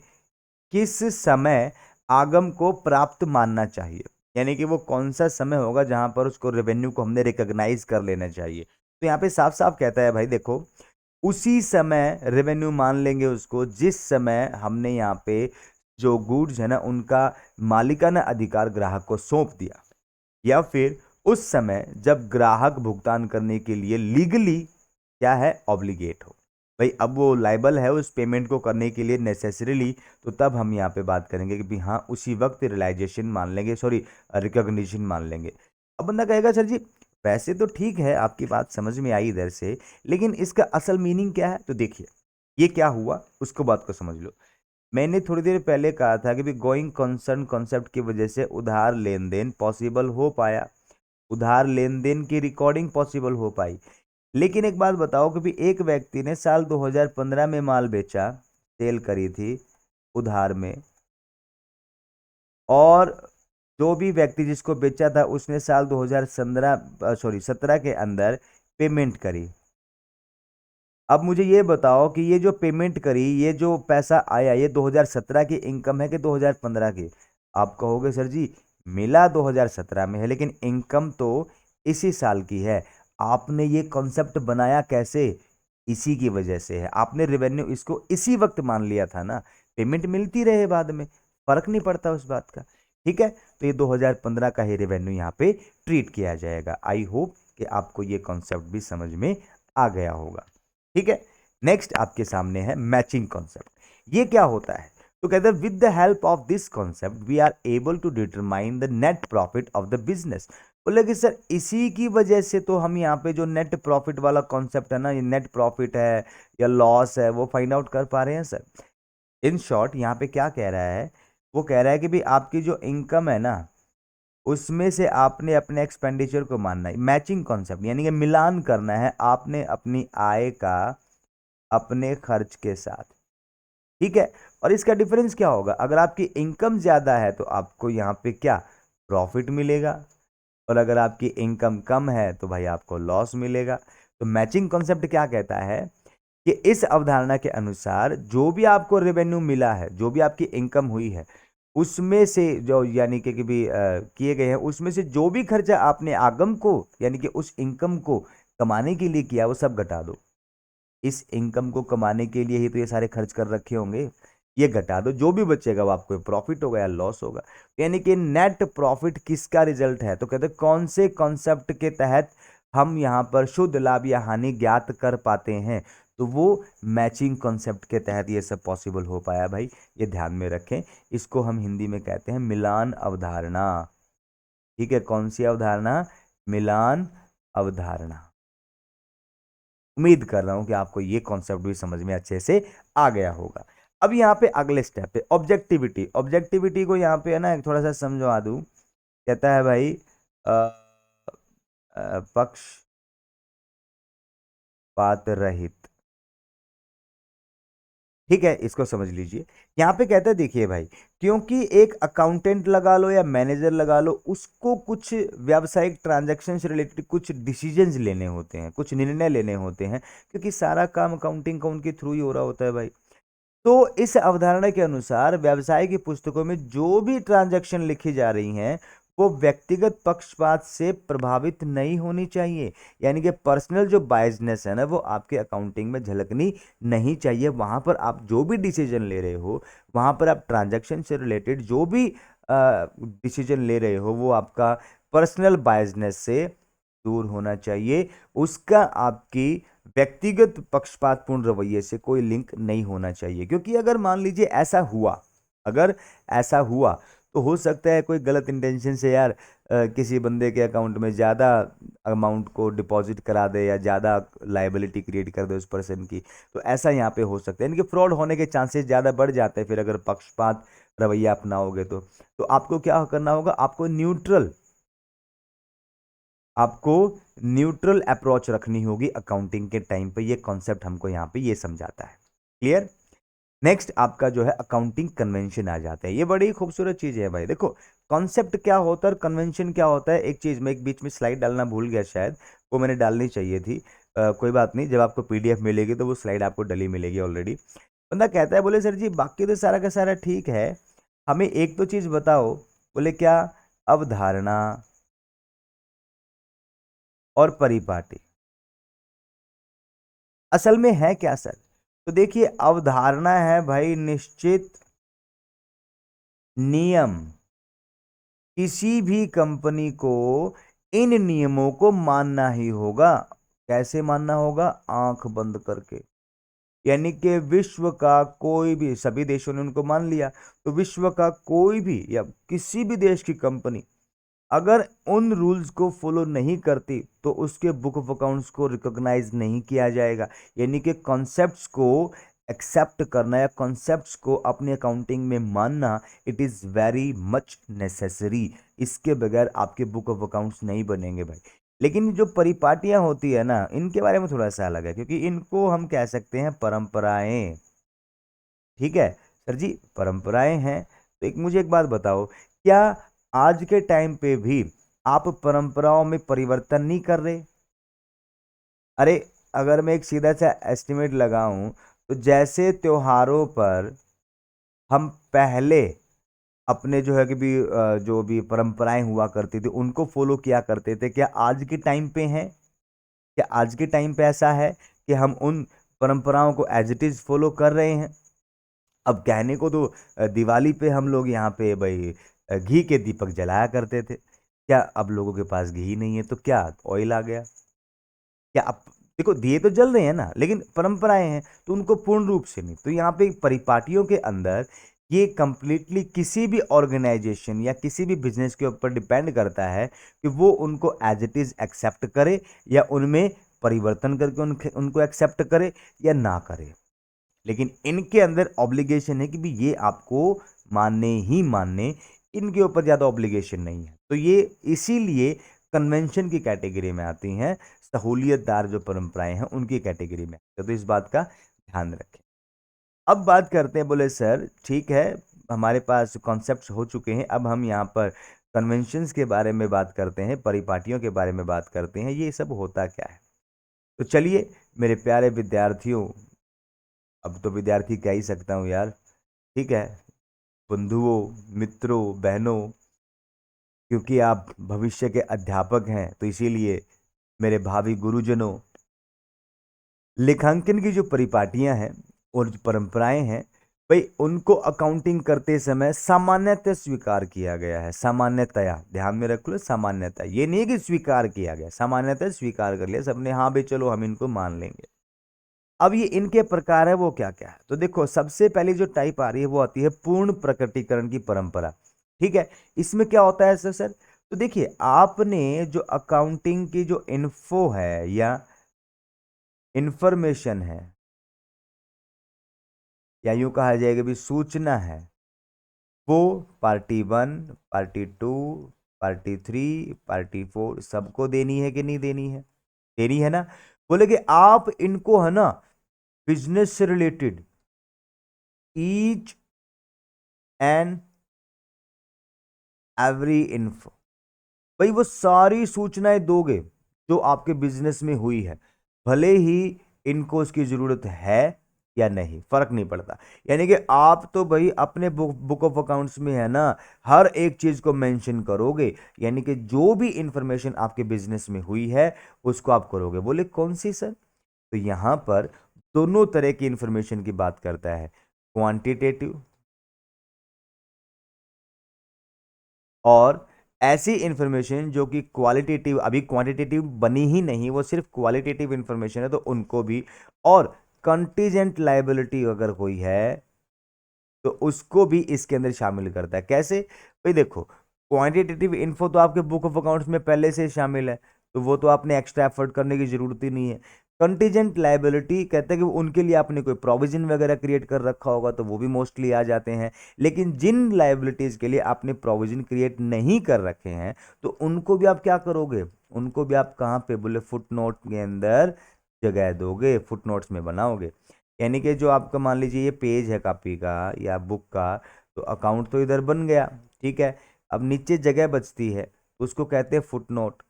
किस समय आगम को प्राप्त मानना चाहिए। यानी कि वो कौन सा समय होगा जहां पर उसको रेवेन्यू को हमने रिकॉग्नाइज कर लेना चाहिए। तो यहाँ पे साफ साफ कहता है भाई, देखो, उसी समय रेवेन्यू मान लेंगे उसको जिस समय हमने यहाँ पे जो गुड्स है ना उनका मालिकाना अधिकार ग्राहक को सौंप दिया, या फिर उस समय जब ग्राहक भुगतान करने के लिए लीगली क्या है, ऑब्लिगेट हो। भाई अब वो लाइबल है उस पेमेंट को करने के लिए नेसेसरीली, तो तब हम यहाँ पे बात करेंगे कि भी हाँ उसी वक्त रियलाइजेशन मान लेंगे, सॉरी रिकॉग्निशन मान लेंगे। अब बंदा कहेगा सर जी वैसे तो ठीक है, आपकी बात समझ में आई इधर से, लेकिन इसका असल मीनिंग क्या है? तो देखिए, ये क्या हुआ उसको बात को समझ लो। मैंने थोड़ी देर पहले कहा था कि भी गोइंग कंसर्न कॉन्सेप्ट की वजह से उधार लेन देन पॉसिबल हो पाया, उधार लेन देन की रिकॉर्डिंग पॉसिबल हो पाई। लेकिन एक बात बताओ कि भी एक व्यक्ति ने साल 2015 में माल बेचा, सेल करी थी उधार में, और जो भी व्यक्ति जिसको बेचा था उसने साल 2017 के अंदर पेमेंट करी। अब मुझे ये बताओ कि ये जो पेमेंट करी, ये जो पैसा आया, ये 2017 की इनकम है कि 2015 की? आप कहोगे सर जी मिला 2017 में है, लेकिन इनकम तो इसी साल की है। आपने ये कॉन्सेप्ट बनाया कैसे? इसी की वजह से है, आपने रेवेन्यू इसको इसी वक्त मान लिया था ना, पेमेंट मिलती रहे बाद में, फर्क नहीं पड़ता उस बात का। ठीक है, तो ये 2015 का ही रेवेन्यू यहाँ पे ट्रीट किया जाएगा। आई होप कि आपको ये कॉन्सेप्ट भी समझ में आ गया होगा। ठीक है, नेक्स्ट आपके सामने है मैचिंग कॉन्सेप्ट। ये क्या होता है? तो कहते हैं with the help of this concept we are able to determine the net profit of the business. बोले कि सर इसी की वजह से तो हम यहाँ पे जो नेट प्रॉफिट वाला कॉन्सेप्ट है ना, ये नेट प्रॉफिट है या लॉस है, वो फाइंड आउट कर पा रहे हैं सर। इन शॉर्ट यहाँ पे क्या कह रहा है, वो कह रहा है कि भाई आपकी जो इनकम है ना उसमें से आपने अपने एक्सपेंडिचर को मानना है। मैचिंग कॉन्सेप्ट यानी कि मिलान करना है आपने अपनी आय का अपने खर्च के साथ। ठीक है, और इसका डिफरेंस क्या होगा? अगर आपकी इनकम ज्यादा है तो आपको यहाँ पे क्या प्रॉफिट मिलेगा, और अगर आपकी इनकम कम है तो भाई आपको लॉस मिलेगा। तो मैचिंग कॉन्सेप्ट क्या कहता है कि इस अवधारणा के अनुसार जो भी आपको रेवेन्यू मिला है, जो भी आपकी इनकम हुई है, उसमें से जो यानी कि भी किए गए हैं, उसमें से जो भी खर्चा आपने आगम को यानी कि उस इनकम को कमाने के लिए किया वो सब घटा दो। इस इनकम को कमाने के लिए ही तो ये सारे खर्च कर रखे होंगे, ये घटा दो, जो भी बचेगा वो आपको प्रॉफिट होगा या लॉस होगा। यानी कि नेट प्रॉफिट किसका रिजल्ट है? तो कहते हैं कौन से कॉन्सेप्ट के तहत हम यहाँ पर शुद्ध लाभ या हानि ज्ञात कर पाते हैं? तो वो मैचिंग कॉन्सेप्ट के तहत ये सब पॉसिबल हो पाया भाई, ये ध्यान में रखें। इसको हम हिंदी में कहते हैं मिलान अवधारणा। ठीक है, कौन सी अवधारणा? मिलान अवधारणा। उम्मीद कर रहा हूं कि आपको ये कॉन्सेप्ट भी समझ में अच्छे से आ गया होगा। अब यहाँ पे अगले स्टेप पे ऑब्जेक्टिविटी। ऑब्जेक्टिविटी को यहाँ पे है ना थोड़ा सा समझवा दूं। कहता है भाई पक्षपात रहित। ठीक है, इसको समझ लीजिए। यहाँ पे कहता है देखिए भाई, क्योंकि एक अकाउंटेंट लगा लो या मैनेजर लगा लो, उसको कुछ व्यावसायिक ट्रांजैक्शन से रिलेटेड कुछ डिसीजंस लेने होते हैं, कुछ निर्णय लेने होते हैं, क्योंकि सारा काम अकाउंटिंग का उनके थ्रू ही हो रहा होता है भाई। तो इस अवधारणा के अनुसार व्यवसाय की पुस्तकों में जो भी ट्रांजैक्शन लिखी जा रही हैं वो व्यक्तिगत पक्षपात से प्रभावित नहीं होनी चाहिए। यानी कि पर्सनल जो बायसनेस है ना वो आपके अकाउंटिंग में झलकनी नहीं चाहिए। वहां पर आप जो भी डिसीजन ले रहे हो, वहां पर आप ट्रांजैक्शन से रिलेटेड जो भी डिसीजन ले रहे हो वो आपका पर्सनल बायसनेस से दूर होना चाहिए, उसका आपकी व्यक्तिगत पक्षपातपूर्ण रवैये से कोई लिंक नहीं होना चाहिए। क्योंकि अगर मान लीजिए ऐसा हुआ, अगर ऐसा हुआ तो हो सकता है कोई गलत इंटेंशन से यार किसी बंदे के अकाउंट में ज़्यादा अमाउंट को डिपॉजिट करा दे या ज़्यादा लाइबिलिटी क्रिएट कर दे उस पर्सन की। तो ऐसा यहाँ पे हो सकता है, इनके फ्रॉड होने के चांसेस ज़्यादा बढ़ जाते हैं फिर अगर पक्षपात रवैया अपनाओगे तो आपको क्या करना होगा, आपको न्यूट्रल अप्रोच रखनी होगी अकाउंटिंग के टाइम पे। ये कॉन्सेप्ट हमको यहाँ पे ये समझाता है। क्लियर। नेक्स्ट आपका जो है अकाउंटिंग कन्वेंशन आ जाता है। ये बड़ी खूबसूरत चीज है भाई। देखो कॉन्सेप्ट क्या होता है और कन्वेंशन क्या होता है। एक चीज मैं एक बीच में स्लाइड डालना भूल गया, शायद वो मैंने डालनी चाहिए थी। कोई बात नहीं, जब आपको पीडीएफ मिलेगी तो वो स्लाइड आपको डली मिलेगी ऑलरेडी। बंदा कहता है बोले सर जी बाकी तो सारा का सारा ठीक है, हमें एक तो चीज बताओ। बोले क्या? अवधारणा और परिपाटी। असल में है क्या सर? तो देखिए अवधारणा है भाई निश्चित नियम। किसी भी कंपनी को इन नियमों को मानना ही होगा। कैसे मानना होगा? आंख बंद करके। यानी कि विश्व का कोई भी, सभी देशों ने उनको मान लिया, तो विश्व का कोई भी या किसी भी देश की कंपनी अगर उन रूल्स को फॉलो नहीं करती तो उसके बुक ऑफ अकाउंट्स को रिकॉग्नाइज नहीं किया जाएगा। यानी कि कॉन्सेप्ट्स को एक्सेप्ट करना या कॉन्सेप्ट्स को अपने अकाउंटिंग में मानना, it is very much necessary. इसके बगैर आपके बुक ऑफ अकाउंट्स नहीं बनेंगे भाई। लेकिन जो परिपाटियां होती है ना, इनके बारे में थोड़ा सा अलग है, क्योंकि इनको हम कह सकते हैं परंपराएं। ठीक है सर जी, परंपराएं हैं। तो एक मुझे एक बात बताओ, क्या आज के टाइम पे भी आप परंपराओं में परिवर्तन नहीं कर रहे? अरे अगर मैं एक सीधा सा एस्टिमेट लगाऊं तो जैसे त्योहारों पर हम पहले अपने जो है कि भी जो भी परंपराएं हुआ करती थी उनको फॉलो किया करते थे, क्या आज के टाइम पे हैं? क्या आज के टाइम पे ऐसा है कि हम उन परंपराओं को एज इट इज फॉलो कर रहे हैं? अब कहने को तो दिवाली पे हम लोग यहाँ पे भाई घी के दीपक जलाया करते थे। क्या अब लोगों के पास घी नहीं है तो क्या ऑयल आ गया? क्या अब देखो दिए तो जल रहे हैं ना, लेकिन परंपराएं हैं तो उनको पूर्ण रूप से नहीं। तो यहाँ पे परिपाटियों के अंदर ये कंप्लीटली किसी भी ऑर्गेनाइजेशन या किसी भी बिजनेस के ऊपर डिपेंड करता है कि वो उनको एज इट इज एक्सेप्ट करे या उनमें परिवर्तन करके उनको एक्सेप्ट करे या ना करे। लेकिन इनके अंदर ऑब्लिगेशन है कि भी ये आपको मानने ही मानने, इनके ऊपर ज्यादा ऑब्लिगेशन नहीं है। तो ये इसीलिए कन्वेंशन की कैटेगरी में आती हैं, सहूलियतदार जो परंपराएं हैं उनकी कैटेगरी में। तो इस बात का ध्यान रखें। अब बात करते हैं, बोले सर ठीक है हमारे पास कॉन्सेप्ट्स हो चुके हैं, अब हम यहाँ पर कन्वेंशंस के बारे में बात करते हैं, परिपाटियों के बारे में बात करते हैं, ये सब होता क्या है। तो चलिए मेरे प्यारे विद्यार्थियों, अब तो विद्यार्थी कह ही सकता हूँ यार, ठीक है, बंधुओं, मित्रों, बहनों, क्योंकि आप भविष्य के अध्यापक हैं तो इसीलिए मेरे भावी गुरुजनों, लेखांकन की जो परिपाटियां हैं और जो परंपराएं हैं भाई, उनको अकाउंटिंग करते समय सामान्यतः स्वीकार किया गया है। सामान्यतया ध्यान में रख लो, सामान्यतः, ये नहीं है कि स्वीकार किया गया, सामान्यतः स्वीकार कर लिया सबने, हाँ भाई चलो हम इनको मान लेंगे। अब ये इनके प्रकार है वो क्या क्या है, तो देखो सबसे पहली जो टाइप आ रही है वो आती है पूर्ण प्रकटीकरण की परंपरा। ठीक है, इसमें क्या होता है सर? तो देखिए आपने जो अकाउंटिंग की जो इन्फो है या इंफॉर्मेशन है, या यूं कहा जाएगा भी सूचना है, वो पार्टी 1, पार्टी 2, पार्टी 3, पार्टी 4 सबको देनी है कि नहीं देनी है? देनी है ना। बोले कि आप इनको है ना बिजनेस से related each and every info, भाई वो सारी सूचनाएं दोगे जो आपके बिजनेस में हुई है, भले ही इनको उसकी जरूरत है या नहीं, फर्क नहीं पड़ता। यानी कि आप तो भाई अपने बुक ऑफ अकाउंट्स में है ना हर एक चीज को मेंशन करोगे, यानी कि जो भी इंफॉर्मेशन आपके बिजनेस में हुई है उसको आप करोगे। बोले कौन सी सर? तो यहां पर दोनों तरह की इंफॉर्मेशन की बात करता है, क्वांटिटेटिव और ऐसी इंफॉर्मेशन जो कि क्वालिटेटिव, अभी क्वांटिटेटिव बनी ही नहीं, वो सिर्फ क्वालिटेटिव इंफॉर्मेशन है, तो उनको भी। और कंटीजेंट लायबिलिटी अगर कोई है तो उसको भी इसके अंदर शामिल करता है। कैसे भाई? देखो, क्वांटिटेटिव इन्फो तो आपके बुक ऑफ अकाउंट्स में पहले से शामिल है, तो वो तो आपने एक्स्ट्रा एफर्ट करने की जरूरत ही नहीं है। कंटीजेंट लायबिलिटी कहते हैं कि उनके लिए आपने कोई प्रोविजन वगैरह क्रिएट कर रखा होगा, तो वो भी मोस्टली आ जाते हैं। लेकिन जिन लायबिलिटीज के लिए आपने प्रोविजन क्रिएट नहीं कर रखे हैं, तो उनको भी आप क्या करोगे? उनको भी आप कहाँ पे? बोले फुट नोट के अंदर जगह दोगे, फुट नोट्स में बनाओगे। यानी कि जो आपका मान लीजिए ये पेज है कॉपी का या बुक का, तो अकाउंट तो इधर बन गया, ठीक है। अब नीचे जगह बचती है, उसको कहते हैं फुट नोट।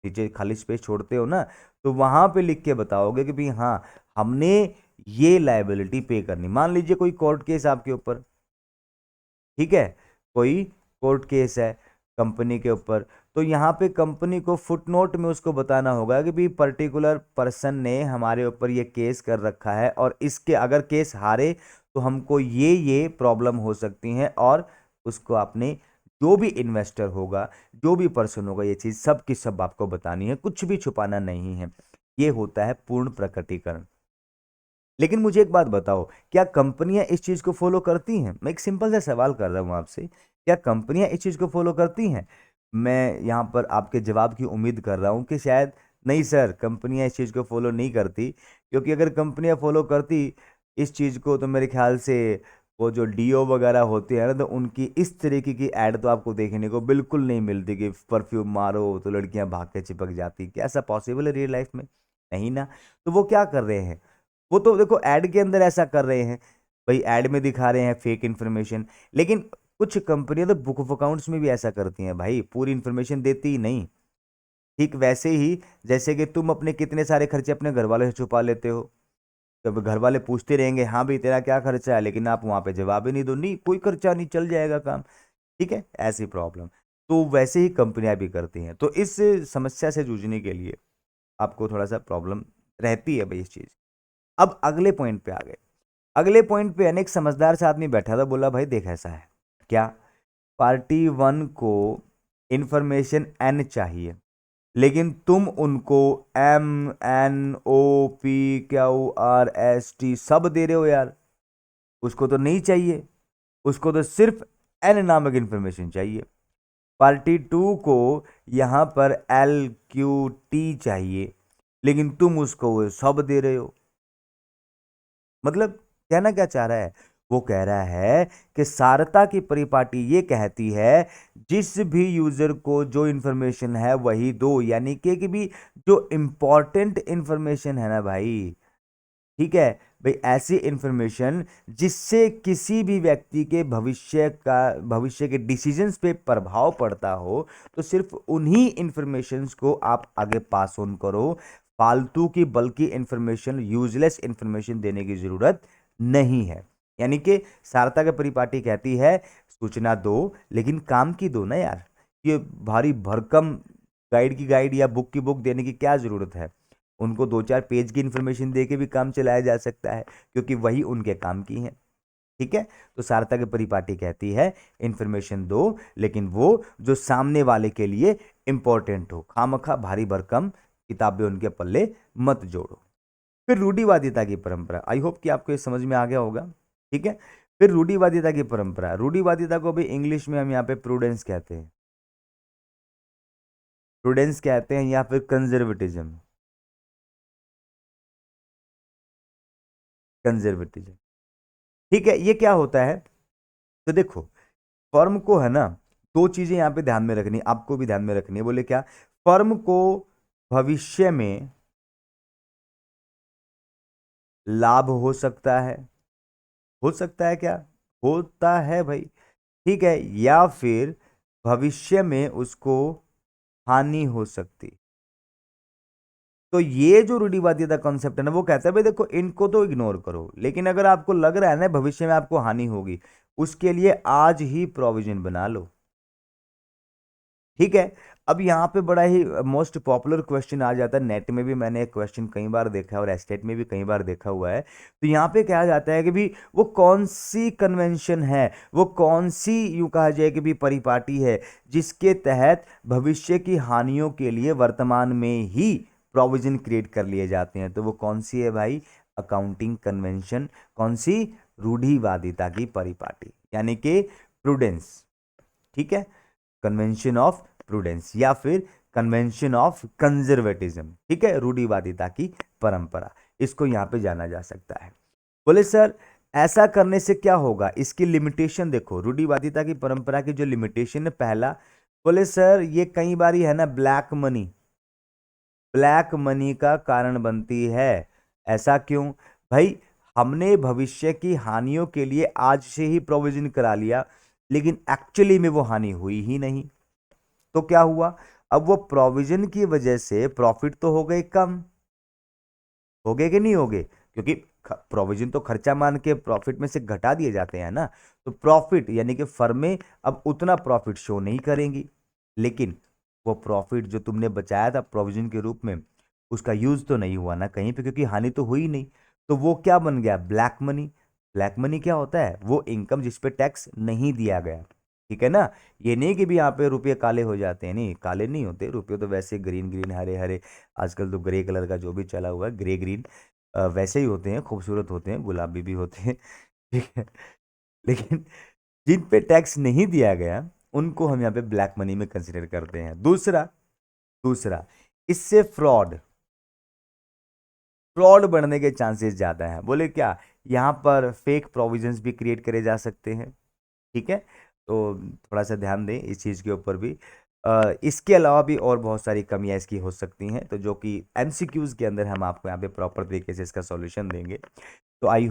नीचे खाली स्पेस छोड़ते हो ना, तो वहां पे लिख के बताओगे कि भाई हाँ, हमने ये लायबिलिटी पे करनी। मान लीजिए कोई कोर्ट केस आपके ऊपर, ठीक है, कोई कोर्ट केस है कंपनी के ऊपर, तो यहाँ पे कंपनी को फुटनोट में उसको बताना होगा कि भी पर्टिकुलर पर्सन ने हमारे ऊपर ये केस कर रखा है, और इसके अगर केस हारे तो हमको ये प्रॉब्लम हो सकती हैं, और उसको आपने, जो भी इन्वेस्टर होगा, जो भी पर्सन होगा, ये चीज़ सब की सब आपको बतानी है, कुछ भी छुपाना नहीं है। ये होता है पूर्ण प्रकटीकरण। लेकिन मुझे एक बात बताओ, क्या कंपनियां इस चीज को फॉलो करती हैं? मैं एक सिंपल सा सवाल कर रहा हूं आपसे, क्या कंपनियां इस चीज को फॉलो करती हैं? मैं यहां पर आपके जवाब की उम्मीद कर रहा हूं कि शायद नहीं सर, कंपनियां इस चीज को फॉलो नहीं करती, क्योंकि अगर कंपनियां फॉलो करती इस चीज को, तो मेरे ख्याल से वो जो डीओ वगैरह होते हैं ना, तो उनकी इस तरीके की एड तो आपको देखने को बिल्कुल नहीं मिलती कि परफ्यूम मारो तो लड़कियां भाग के चिपक जाती। क्या ऐसा पॉसिबल है रियल लाइफ में? नहीं ना। तो वो क्या कर रहे हैं? वो तो देखो ऐड के अंदर ऐसा कर रहे हैं, भाई ऐड में दिखा रहे हैं फेक इन्फॉर्मेशन। लेकिन कुछ कंपनियां तो बुक ऑफ अकाउंट्स में भी ऐसा करती हैं भाई, पूरी इन्फॉर्मेशन देती ही नहीं। ठीक वैसे ही जैसे कि तुम अपने कितने सारे खर्चे अपने घर वालों से छुपा लेते हो, तब घर वाले पूछते रहेंगे हाँ भाई तेरा क्या खर्चा है, लेकिन आप वहां पे जवाब ही नहीं दो, नहीं कोई खर्चा नहीं, चल जाएगा काम। ठीक है, ऐसी प्रॉब्लम तो वैसे ही कंपनियां भी करती हैं। तो इस समस्या से जूझने के लिए आपको थोड़ा सा प्रॉब्लम रहती है भाई इस चीज। अब अगले पॉइंट पे आ गए। अगले पॉइंट पे अनेक समझदार से आदमी बैठा था, बोला भाई देख ऐसा है क्या, पार्टी वन को इंफॉर्मेशन एन चाहिए, लेकिन तुम उनको M N O P Q R S T सब दे रहे हो यार। उसको तो नहीं चाहिए, उसको तो सिर्फ एन नामक इंफॉर्मेशन चाहिए। पार्टी टू को यहां पर एल क्यू टी चाहिए, लेकिन तुम उसको वो सब दे रहे हो। मतलब कहना क्या चाह रहा है? वो कह रहा है कि सारता की परिपाटी ये कहती है जिस भी यूजर को जो इंफॉर्मेशन है वही दो, यानी कि भी जो इंपॉर्टेंट इंफॉर्मेशन है ना भाई, ठीक है भाई, ऐसी इंफॉर्मेशन जिससे किसी भी व्यक्ति के भविष्य के डिसीजंस पे प्रभाव पड़ता हो, तो सिर्फ उन्हीं इंफॉर्मेशंस को आप आगे पास ऑन करो। फालतू की बल्कि इंफॉर्मेशन, यूजलेस इंफॉर्मेशन देने की जरूरत नहीं है। यानी कि सारता के परिपाटी कहती है सूचना दो, लेकिन काम की दो ना यार। ये भारी भरकम गाइड की गाइड या बुक की बुक देने की क्या जरूरत है? उनको दो चार पेज की इंफॉर्मेशन दे के भी काम चलाया जा सकता है, क्योंकि वही उनके काम की है। ठीक है, तो सारता की परिपाटी कहती है इंफॉर्मेशन दो, लेकिन वो जो सामने वाले के लिए इंपॉर्टेंट हो। खामखा भारी भरकम किताबें उनके पल्ले मत जोड़ो। फिर रूढ़िवादिता की परंपरा, आई होप कि आपको ये समझ में आ गया होगा। ठीक है, फिर रूढ़िवादिता की परंपरा, रूढ़िवादिता को भी इंग्लिश में हम यहाँ पे प्रूडेंस कहते हैं, प्रूडेंस कहते हैं, या फिर कंजर्वेटिज्म, कंजर्वेटिज्म। ठीक है, ये क्या होता है? तो देखो, फर्म को है ना, दो चीजें यहां पे ध्यान में रखनी, आपको भी ध्यान में रखनी है। बोले क्या? फर्म को भविष्य में लाभ हो सकता है, हो सकता है क्या? होता है भाई, ठीक है, या फिर भविष्य में उसको हानि हो सकती। तो ये जो रूढ़िवादिता कॉन्सेप्ट है ना, वो कहता है भाई देखो इनको तो इग्नोर करो, लेकिन अगर आपको लग रहा है ना भविष्य में आपको हानि होगी, उसके लिए आज ही प्रोविजन बना लो। ठीक है। अब यहाँ पे बड़ा ही मोस्ट पॉपुलर क्वेश्चन आ जाता है, नेट में भी मैंने एक क्वेश्चन कई बार देखा है और एस्टेट में भी कई बार देखा हुआ है। तो यहाँ पे कहा जाता है कि भी वो कौन सी कन्वेंशन है, वो कौन सी यूं कहा जाए कि भी परिपाटी है जिसके तहत भविष्य की हानियों के लिए वर्तमान में ही प्रोविजन क्रिएट कर लिए जाते हैं। तो वो कौन सी है भाई? Accounting convention. कौन सी? रूढ़िवादिता की परिपाटी, यानी कि प्रूडेंस। ठीक है, कन्वेंशन ऑफ प्रूडेंस या फिर कन्वेंशन ऑफ कंजर्वेटिज्म। ठीक है, रूढ़िवादिता की परंपरा, इसको यहां पे जाना जा सकता है। बोले सर ऐसा करने से क्या होगा, इसकी लिमिटेशन देखो। रूढ़िवादिता की परंपरा की जो लिमिटेशन है, पहला, बोले सर ये कई बार है ना ब्लैक मनी का कारण बनती है। ऐसा क्यों भाई? हमने भविष्य की हानियों के लिए आज से ही प्रोविजन करा लिया, लेकिन एक्चुअली में वो हानि हुई ही नहीं। तो क्या हुआ? अब वो प्रोविजन की वजह से प्रॉफिट तो हो गए कम, हो गए कि नहीं हो गए? क्योंकि प्रोविजन तो खर्चा मान के प्रॉफिट में से घटा दिए जाते हैं ना। तो प्रॉफिट यानी कि फर्में अब उतना प्रॉफिट शो नहीं करेंगी, लेकिन वो प्रॉफिट जो तुमने बचाया था प्रोविजन के रूप में, उसका यूज तो नहीं हुआ ना कहीं पे, क्योंकि हानि तो हुई नहीं। तो वो क्या बन गया? Black money. ब्लैक मनी क्या होता है? वो इनकम जिस पे टैक्स नहीं दिया गया। ठीक है ना? ये नहीं कि भी यहाँ पे रुपये काले हो जाते हैं, नहीं, काले नहीं होते रुपये, तो वैसे ग्रीन ग्रीन हरे हरे, आजकल तो ग्रे कलर का जो भी चला हुआ है, ग्रे ग्रीन, वैसे ही होते हैं, खूबसूरत होते हैं, गुलाबी भी होते हैं। ठीक है, लेकिन जिन पे टैक्स नहीं दिया गया उनको हम यहाँ पे ब्लैक मनी में कंसिडर करते हैं। दूसरा दूसरा इससे फ्रॉड फ्रॉड बढ़ने के चांसेस ज्यादा हैं। बोले क्या? यहाँ पर फेक प्रोविजंस भी क्रिएट करे जा सकते हैं। ठीक है, तो थोड़ा सा ध्यान दें इस चीज़ के ऊपर भी। इसके अलावा भी और बहुत सारी कमियां इसकी हो सकती हैं, तो जो कि एमसीक्यूज के अंदर हम आपको यहाँ पे प्रॉपर तरीके से इसका सॉल्यूशन देंगे। तो आई